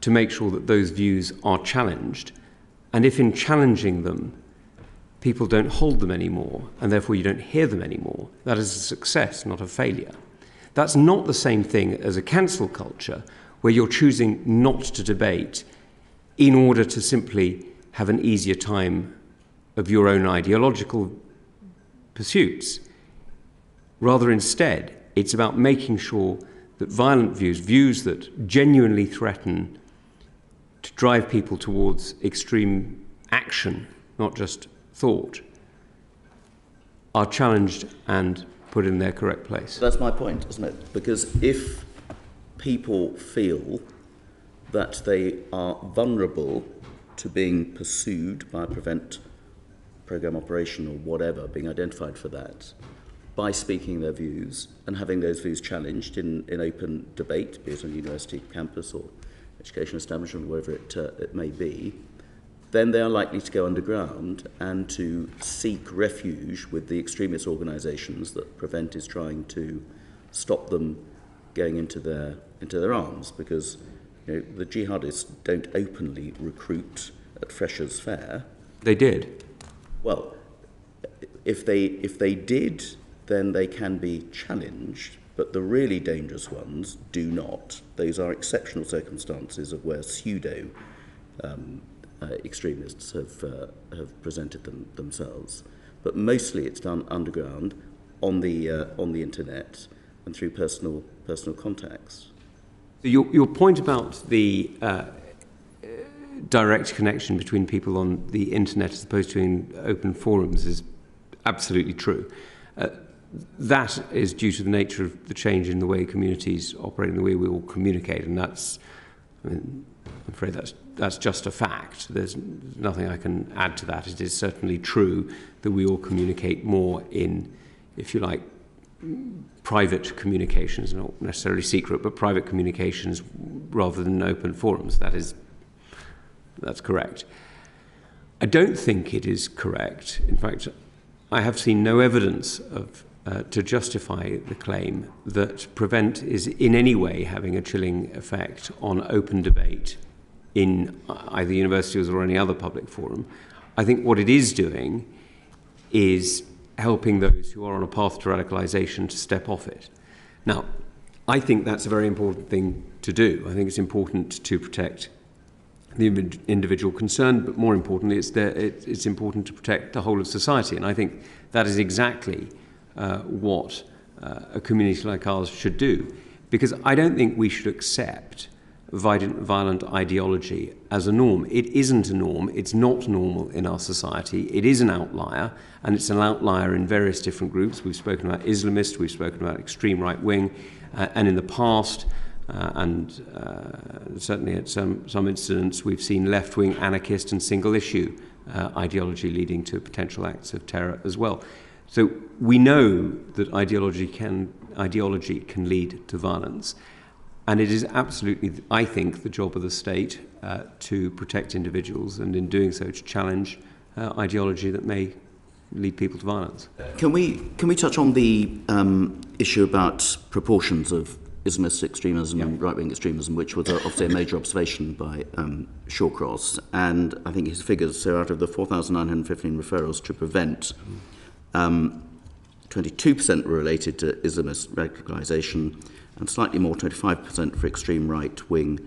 Speaker 11: to make sure that those views are challenged, and if in challenging them people don't hold them anymore, and therefore you don't hear them anymore, that is a success, not a failure. That's not the same thing as a cancel culture, where you're choosing not to debate in order to simply have an easier time of your own ideological pursuits. Rather, instead, it's about making sure that violent views that genuinely threaten to drive people towards extreme action, not just thought, are challenged and put in their correct place.
Speaker 7: That's my point, isn't it? Because if people feel that they are vulnerable to being pursued by a Prevent programme operation or whatever, being identified for that, by speaking their views and having those views challenged in open debate, be it on a university campus or education establishment, wherever it may be, then they are likely to go underground and to seek refuge with the extremist organisations that Prevent is trying to stop them going into their arms, because the jihadists don't openly recruit at Freshers' Fair.
Speaker 11: They did.
Speaker 7: Well, if they did, then they can be challenged, but the really dangerous ones do not. Those are exceptional circumstances of where pseudo extremists have presented themselves. But mostly it's done underground, on the internet, and through personal contacts.
Speaker 11: Your point about the direct connection between people on the internet as opposed to in open forums is absolutely true. That is due to the nature of the change in the way communities operate and the way we all communicate, and that's, I'm afraid that's just a fact. There's nothing I can add to that. It is certainly true that we all communicate more in, if you like, private communications, not necessarily secret, but private communications rather than open forums. That's correct. I don't think it is correct. In fact, I have seen no evidence to justify the claim that Prevent is in any way having a chilling effect on open debate in either universities or any other public forum. I think what it is doing is helping those who are on a path to radicalisation to step off it. Now, I think that's a very important thing to do. I think it's important to protect the individual concerned, but more importantly, it's important to protect the whole of society. And I think that is exactly what a community like ours should do. Because I don't think we should accept violent ideology as a norm. It isn't a norm. It's not normal in our society. It is an outlier, and it's an outlier in various different groups. We've spoken about Islamists, we've spoken about extreme right wing, and in the past, and certainly at some incidents, we've seen left-wing anarchist and single-issue ideology leading to potential acts of terror as well. So we know that ideology can lead to violence. And it is absolutely, I think, the job of the state to protect individuals, and in doing so to challenge ideology that may lead people to violence.
Speaker 7: Can we touch on the issue about proportions of Islamist extremism and right-wing extremism, which was obviously a major observation by Shawcross, and I think his figures, so out of the 4,915 referrals to Prevent, 22% were related to Islamist radicalisation, and slightly more, 25% for extreme right-wing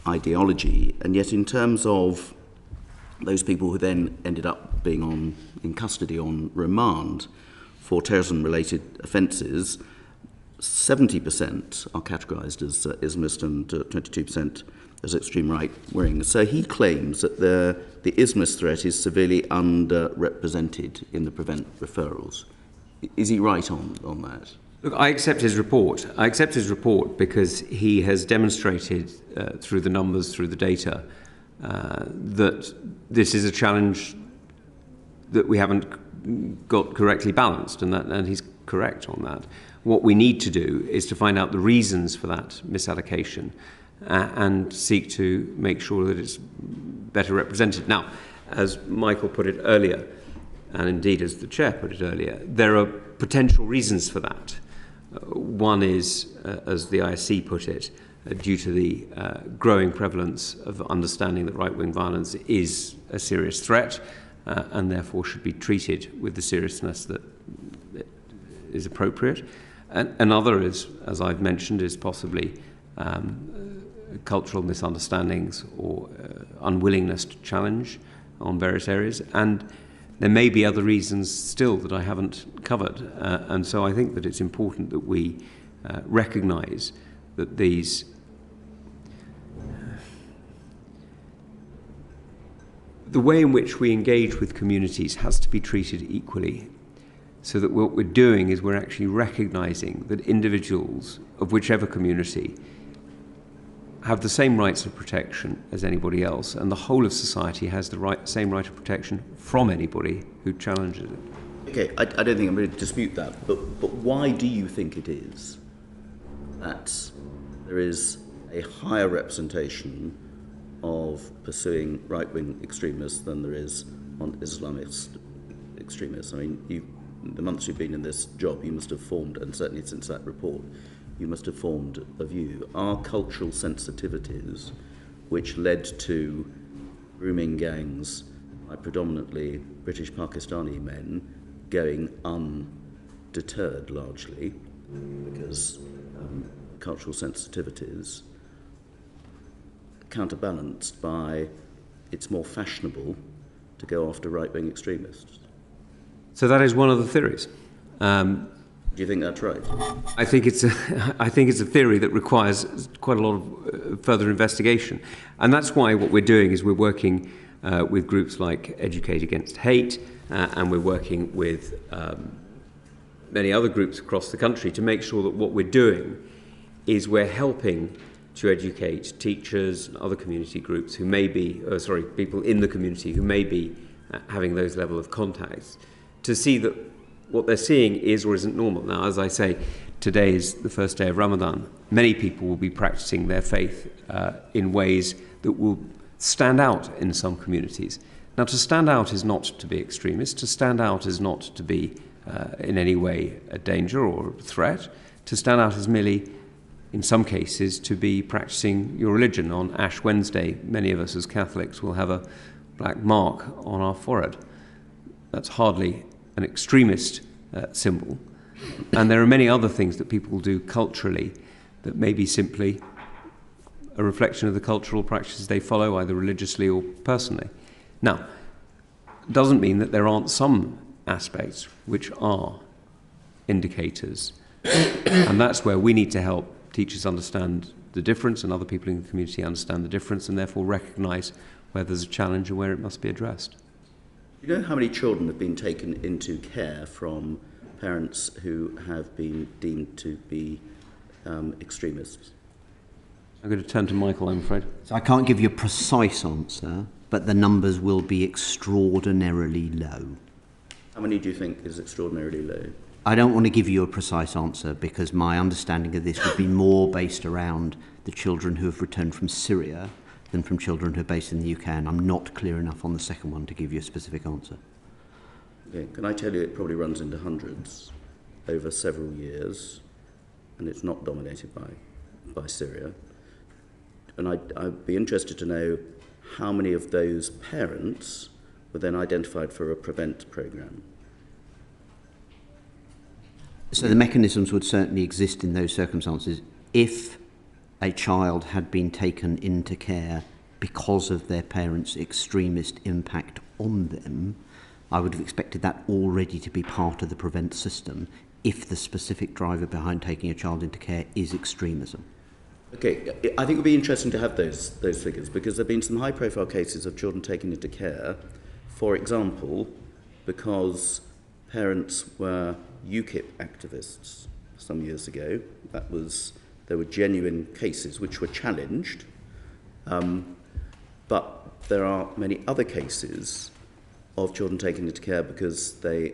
Speaker 7: ideology. And yet in terms of those people who then ended up being in custody on remand for terrorism-related offences, 70% are categorised as Islamist and 22% as extreme right-wing. So he claims that the Islamist threat is severely underrepresented in the Prevent referrals. Is he right on that?
Speaker 11: Look, I accept his report. I accept his report because he has demonstrated through the numbers, through the data, that this is a challenge that we haven't got correctly balanced, and he's correct on that. What we need to do is to find out the reasons for that misallocation and seek to make sure that it's better represented. Now, as Michael put it earlier, and indeed as the Chair put it earlier, there are potential reasons for that. One is, as the ISC put it, due to the growing prevalence of understanding that right-wing violence is a serious threat and therefore should be treated with the seriousness that is appropriate. Another is, as I've mentioned, is possibly cultural misunderstandings or unwillingness to challenge on various areas. And there may be other reasons still that I haven't covered, and so I think that it's important that we recognise that the way in which we engage with communities has to be treated equally, so that what we're doing is we're actually recognising that individuals of whichever community have the same rights of protection as anybody else, and the whole of society has the same right of protection from anybody who challenges it.
Speaker 7: Okay, I don't think I'm going to dispute that, but why do you think it is that there is a higher representation of pursuing right-wing extremists than there is on Islamist extremists? I mean, the months you've been in this job, you must have formed, and certainly since that report, you must have formed a view. Are cultural sensitivities which led to grooming gangs by predominantly British Pakistani men going undeterred largely, because cultural sensitivities, counterbalanced by it's more fashionable to go after right-wing extremists?
Speaker 11: So that is one of the theories.
Speaker 7: Do you think that's right?
Speaker 11: I think it's a theory that requires quite a lot of further investigation. And that's why what we're doing is we're working with groups like Educate Against Hate, and we're working with many other groups across the country to make sure that what we're doing is we're helping to educate teachers and other community groups who may be, people in the community who may be having those level of contacts, to see that what they're seeing is or isn't normal. Now, as I say, today is the first day of Ramadan. Many people will be practicing their faith in ways that will stand out in some communities. Now, to stand out is not to be extremist. To stand out is not to be in any way a danger or a threat. To stand out is merely, in some cases, to be practicing your religion. On Ash Wednesday, many of us as Catholics will have a black mark on our forehead. That's hardly an extremist symbol. And there are many other things that people do culturally that may be simply a reflection of the cultural practices they follow, either religiously or personally. Now, it doesn't mean that there aren't some aspects which are indicators. And that's where we need to help teachers understand the difference and other people in the community understand the difference and therefore recognise where there's a challenge and where it must be addressed.
Speaker 7: Do you know how many children have been taken into care from parents who have been deemed to be extremists?
Speaker 11: I'm going to turn to Michael, I'm afraid.
Speaker 12: So I can't give you a precise answer, but the numbers will be extraordinarily low.
Speaker 7: How many do you think is extraordinarily low?
Speaker 12: I don't want to give you a precise answer because my understanding of this would be more based around the children who have returned from Syria than from children who are based in the UK, and I'm not clear enough on the second one to give you a specific answer.
Speaker 7: Okay. Can I tell you it probably runs into hundreds over several years, and it's not dominated by Syria. And I'd be interested to know how many of those parents were then identified for a PREVENT programme.
Speaker 12: So the mechanisms would certainly exist in those circumstances. If a child had been taken into care because of their parents' extremist impact on them, I would have expected that already to be part of the PREVENT system if the specific driver behind taking a child into care is extremism.
Speaker 7: Okay, I think it would be interesting to have those figures because there have been some high-profile cases of children taken into care, for example, because parents were UKIP activists some years ago. There were genuine cases which were challenged, but there are many other cases of children taken into care because they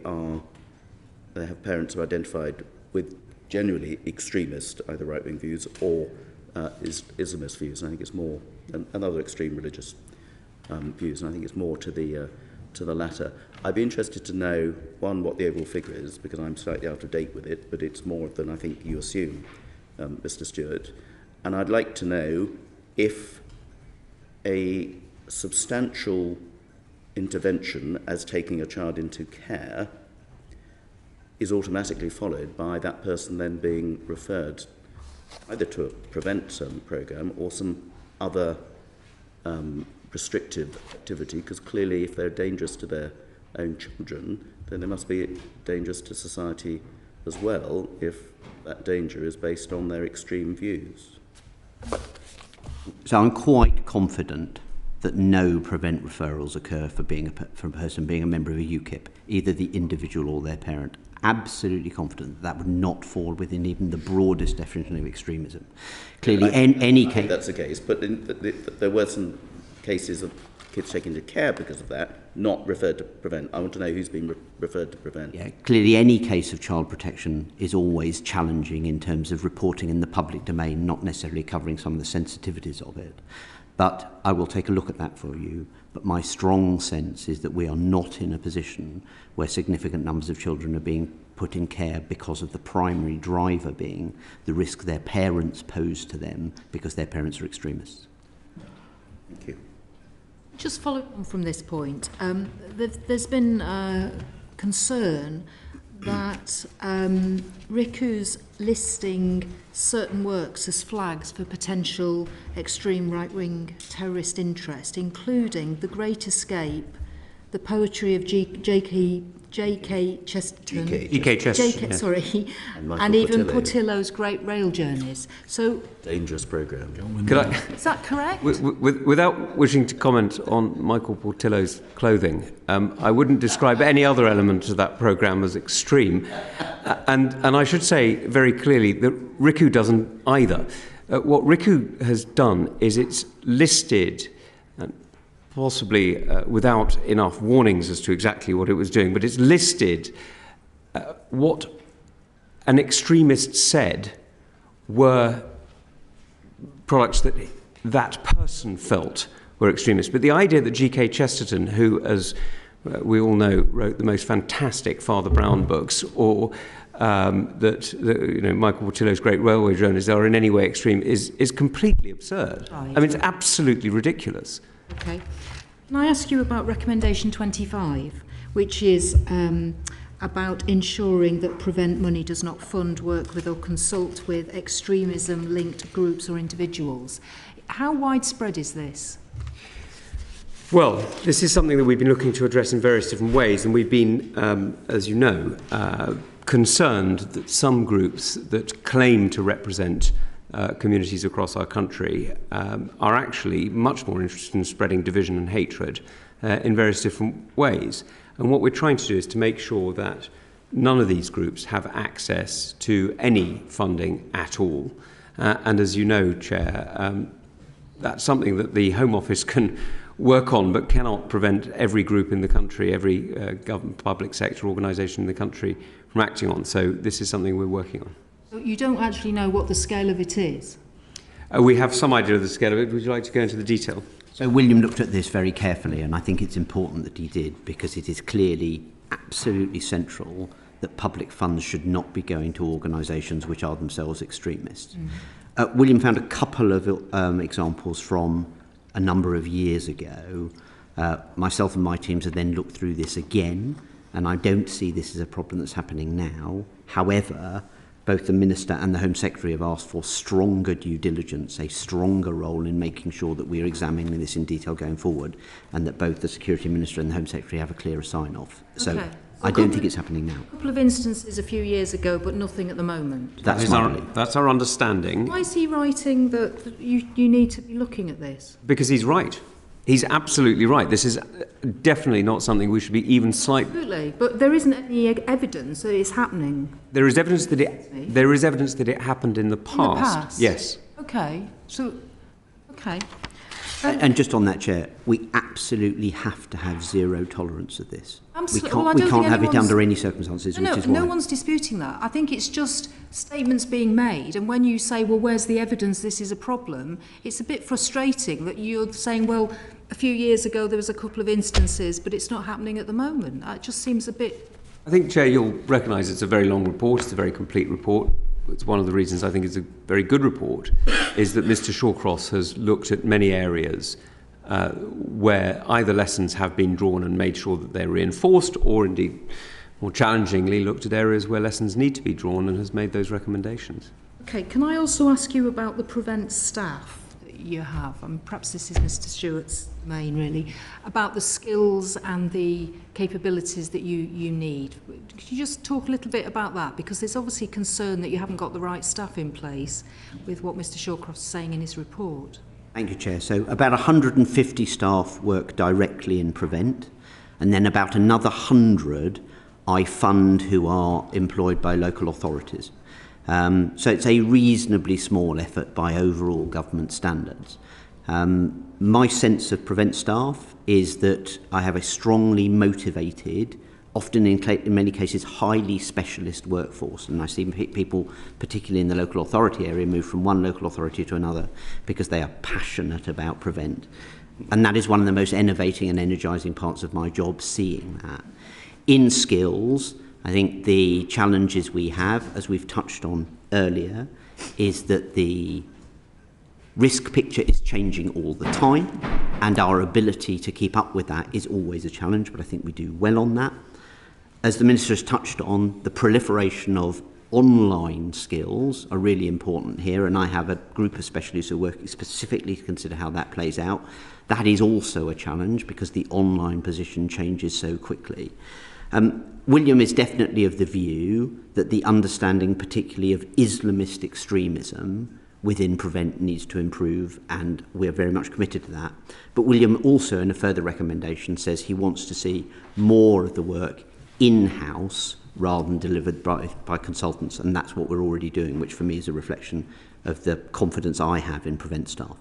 Speaker 7: have parents who are identified with genuinely extremist, either right-wing views or Islamist views, and I think it's more, and other extreme religious views, and I think it's more to the latter. I'd be interested to know, one, what the overall figure is, because I'm slightly out of date with it, but it's more than I think you assume, Mr. Stewart. And I'd like to know if a substantial intervention as taking a child into care is automatically followed by that person then being referred either to a PREVENT programme or some other restrictive activity, because clearly if they're dangerous to their own children, then they must be dangerous to society as well if that danger is based on their extreme views.
Speaker 12: So I'm quite confident that no PREVENT referrals occur for a person being a member of a UKIP, either the individual or their parent. Absolutely confident that would not fall within even the broadest definition of extremism. Clearly, any case...
Speaker 7: that's the case, but there were some cases of kids taken into care because of that, not referred to PREVENT. I want to know who's been referred to PREVENT.
Speaker 12: Yeah, clearly any case of child protection is always challenging in terms of reporting in the public domain, not necessarily covering some of the sensitivities of it. But I will take a look at that for you. But my strong sense is that we are not in a position where significant numbers of children are being put in care because of the primary driver being the risk their parents pose to them because their parents are extremists.
Speaker 7: Thank you.
Speaker 2: Just following on from this point, there's been concern that RICU's listing certain works as flags for potential extreme right-wing terrorist interest, including The Great Escape, the poetry of J.K. Chesterton,
Speaker 11: E.K. Chesterton, yes.
Speaker 2: sorry, and even Portillo's Great Rail Journeys. So,
Speaker 7: dangerous programme.
Speaker 2: Is that correct?
Speaker 11: Without wishing to comment on Michael Portillo's clothing, I wouldn't describe any other element of that programme as extreme. And I should say very clearly that RICU doesn't either. What RICU has done is it's listed, possibly without enough warnings as to exactly what it was doing, but it's listed what an extremist said were products that that person felt were extremist. But the idea that G.K. Chesterton, who, as we all know, wrote the most fantastic Father Brown books, or that Michael Portillo's Great Railway Journeys are in any way extreme, is completely absurd. Right. I mean, it's absolutely ridiculous.
Speaker 2: Okay. Can I ask you about recommendation 25, which is about ensuring that Prevent Money does not fund, work with or consult with extremism-linked groups or individuals? How widespread is this?
Speaker 11: Well, this is something that we've been looking to address in various different ways, and we've been, as you know, concerned that some groups that claim to represent communities across our country are actually much more interested in spreading division and hatred in various different ways. And what we're trying to do is to make sure that none of these groups have access to any funding at all. And as you know, Chair, that's something that the Home Office can work on, but cannot prevent every group in the country, every government, public sector organisation in the country from acting on. So this is something we're working on.
Speaker 2: You don't actually know what the scale of it is?
Speaker 11: We have some idea of the scale of it. Would you like to go into the detail?
Speaker 12: So William looked at this very carefully, and I think it's important that he did, because it is clearly absolutely central that public funds should not be going to organisations which are themselves extremists. Mm-hmm. William found a couple of examples from a number of years ago. Myself and my teams have then looked through this again, and I don't see this as a problem that's happening now. However, both the Minister and the Home Secretary have asked for stronger due diligence, a stronger role in making sure that we're examining this in detail going forward, and that both the Security Minister and the Home Secretary have a clearer sign-off. So
Speaker 2: okay.
Speaker 12: I don't think it's happening now.
Speaker 2: A couple of instances a few years ago, but nothing at the moment.
Speaker 11: That's our understanding.
Speaker 2: Why is he writing that you need to be looking at this?
Speaker 11: Because he's right. He's absolutely right. This is definitely not something we should be even slightly...
Speaker 2: Absolutely, but there isn't any evidence that it's happening.
Speaker 11: There is evidence that it happened in the past.
Speaker 2: In the past?
Speaker 11: Yes.
Speaker 2: Okay, so... Okay.
Speaker 12: And just on that, Chair, we absolutely have to have zero tolerance of this. We can't have it under any circumstances, which is why...
Speaker 2: No one's disputing that. I think it's just statements being made, and when you say, well, where's the evidence this is a problem, it's a bit frustrating that you're saying, well, a few years ago there was a couple of instances, but it's not happening at the moment. It just seems a bit...
Speaker 11: I think, Chair, you'll recognise it's a very long report, it's a very complete report. It's one of the reasons I think it's a very good report, is that Mr Shawcross has looked at many areas where either lessons have been drawn and made sure that they're reinforced, or indeed, more challengingly, looked at areas where lessons need to be drawn and has made those recommendations.
Speaker 2: Okay, can I also ask you about the Prevent staff that you have? Perhaps this is Mr Stewart's main, really, about the skills and the capabilities that you need. Could you just talk a little bit about that? Because there's obviously concern that you haven't got the right staff in place with what Mr Shawcross is saying in his report.
Speaker 12: Thank you, Chair. So about 150 staff work directly in Prevent, and then about another 100 I fund who are employed by local authorities. So it's a reasonably small effort by overall government standards. My sense of Prevent staff is that I have a strongly motivated, often in many cases highly specialist workforce, and I see people, particularly in the local authority area, move from one local authority to another because they are passionate about Prevent. And that is one of the most innovating and energising parts of my job, seeing that. In skills, I think the challenges we have, as we've touched on earlier, is that the risk picture is changing all the time, and our ability to keep up with that is always a challenge, but I think we do well on that. as the Minister has touched on, the proliferation of online skills are really important here, and I have a group of specialists who are working specifically to consider how that plays out. That is also a challenge because the online position changes so quickly. William is definitely of the view that the understanding particularly of Islamist extremism within Prevent needs to improve, and we're very much committed to that. But William also, in a further recommendation, says he wants to see more of the work in-house rather than delivered by consultants, and that's what we're already doing, which for me is a reflection of the confidence I have in Prevent staff.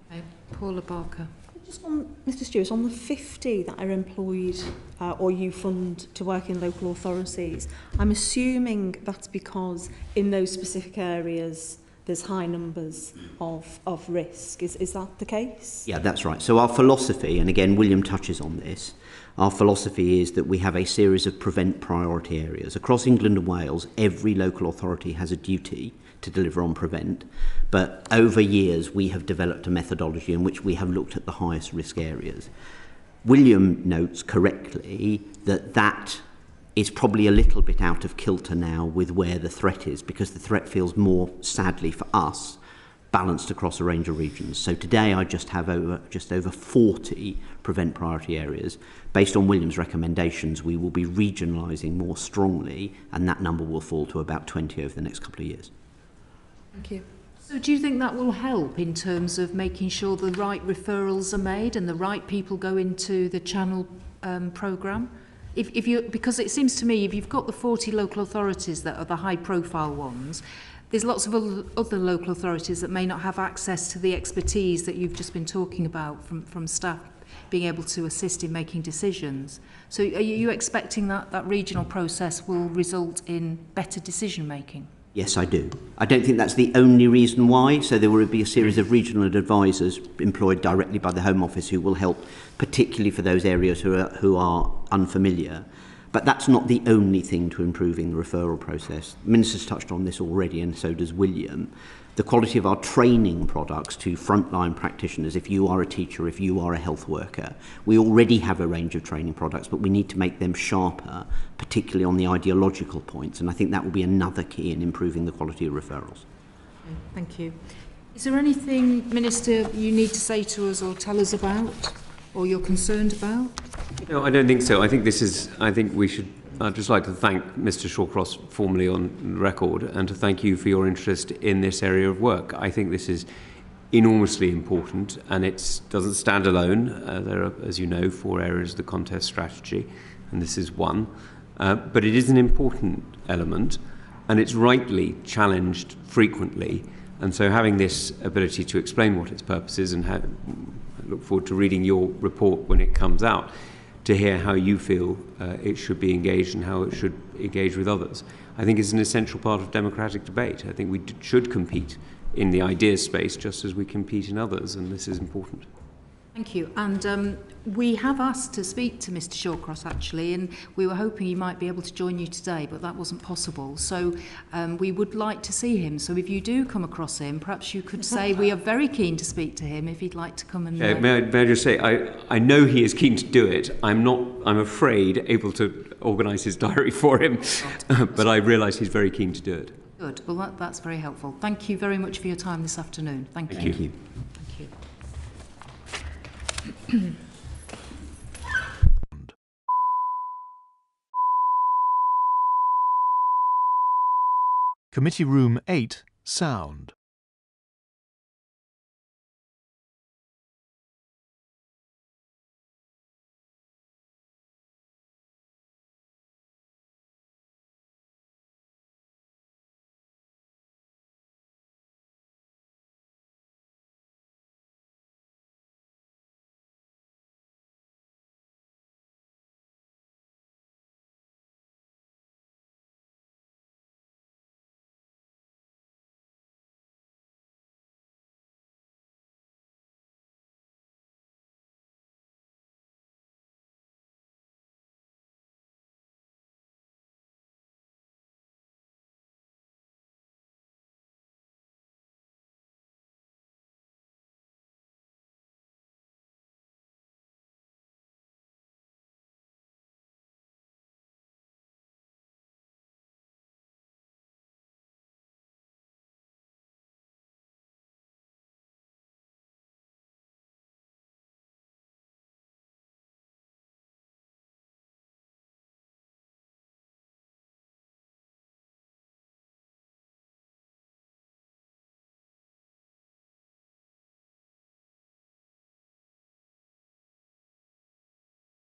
Speaker 2: Okay. Paula Barker.
Speaker 8: Just on, Mr Stewart, on the 50 that are employed or you fund to work in local authorities, I'm assuming that's because in those specific areas there's high numbers of risk. Is that the case?
Speaker 12: Yeah, that's right. So our philosophy, and again William touches on this, our philosophy is that we have a series of Prevent priority areas. Across England and Wales, every local authority has a duty to deliver on Prevent, but over years we have developed a methodology in which we have looked at the highest risk areas. William notes correctly that that is probably a little bit out of kilter now with where the threat is, because the threat feels more, sadly for us, balanced across a range of regions. So today I just have over 40 Prevent priority areas. Based on William's recommendations, we will be regionalising more strongly, and that number will fall to about 20 over the next couple of years.
Speaker 2: Thank you. So do you think that will help in terms of making sure the right referrals are made and the right people go into the channel programme? Because it seems to me if you've got the 40 local authorities that are the high profile ones, there's lots of other local authorities that may not have access to the expertise that you've just been talking about from staff being able to assist in making decisions. So are you expecting that regional process will result in better decision making?
Speaker 12: Yes, I do. I don't think that's the only reason why. So there will be a series of regional advisors employed directly by the Home Office who will help, particularly for those areas who are unfamiliar. But that's not the only thing to improving the referral process. The Minister's touched on this already, and so does William. The quality of our training products to frontline practitioners, if you are a teacher, if you are a health worker. We already have a range of training products, but we need to make them sharper, particularly on the ideological points, and I think that will be another key in improving the quality of referrals.
Speaker 2: Okay, thank you. Is there anything, Minister, you need to say to us or tell us about, or you're concerned about?
Speaker 11: No, I don't think so. I'd just like to thank Mr. Shawcross formally on record and to thank you for your interest in this area of work. I think this is enormously important, and it doesn't stand alone. There are, as you know, 4 areas of the contest strategy, and this is one. But it is an important element, and it's rightly challenged frequently. And so having this ability to explain what its purpose is, and I look forward to reading your report when it comes out, to hear how you feel it should be engaged and how it should engage with others. I think it's an essential part of democratic debate. I think we should compete in the ideas space just as we compete in others, and this is important.
Speaker 2: Thank you. And we have asked to speak to Mr. Shawcross, actually, and we were hoping he might be able to join you today, but that wasn't possible. So we would like to see him. So if you do come across him, perhaps you could say we are very keen to speak to him if he'd like to come and...
Speaker 11: May I just say, I know he is keen to do it. I'm afraid, able to organise his diary for him, but I realise he's very keen to do it.
Speaker 2: Good. Well, that's very helpful. Thank you very much for your time this afternoon. Thank you.
Speaker 12: Thank you.
Speaker 13: Committee Room 8, Sound.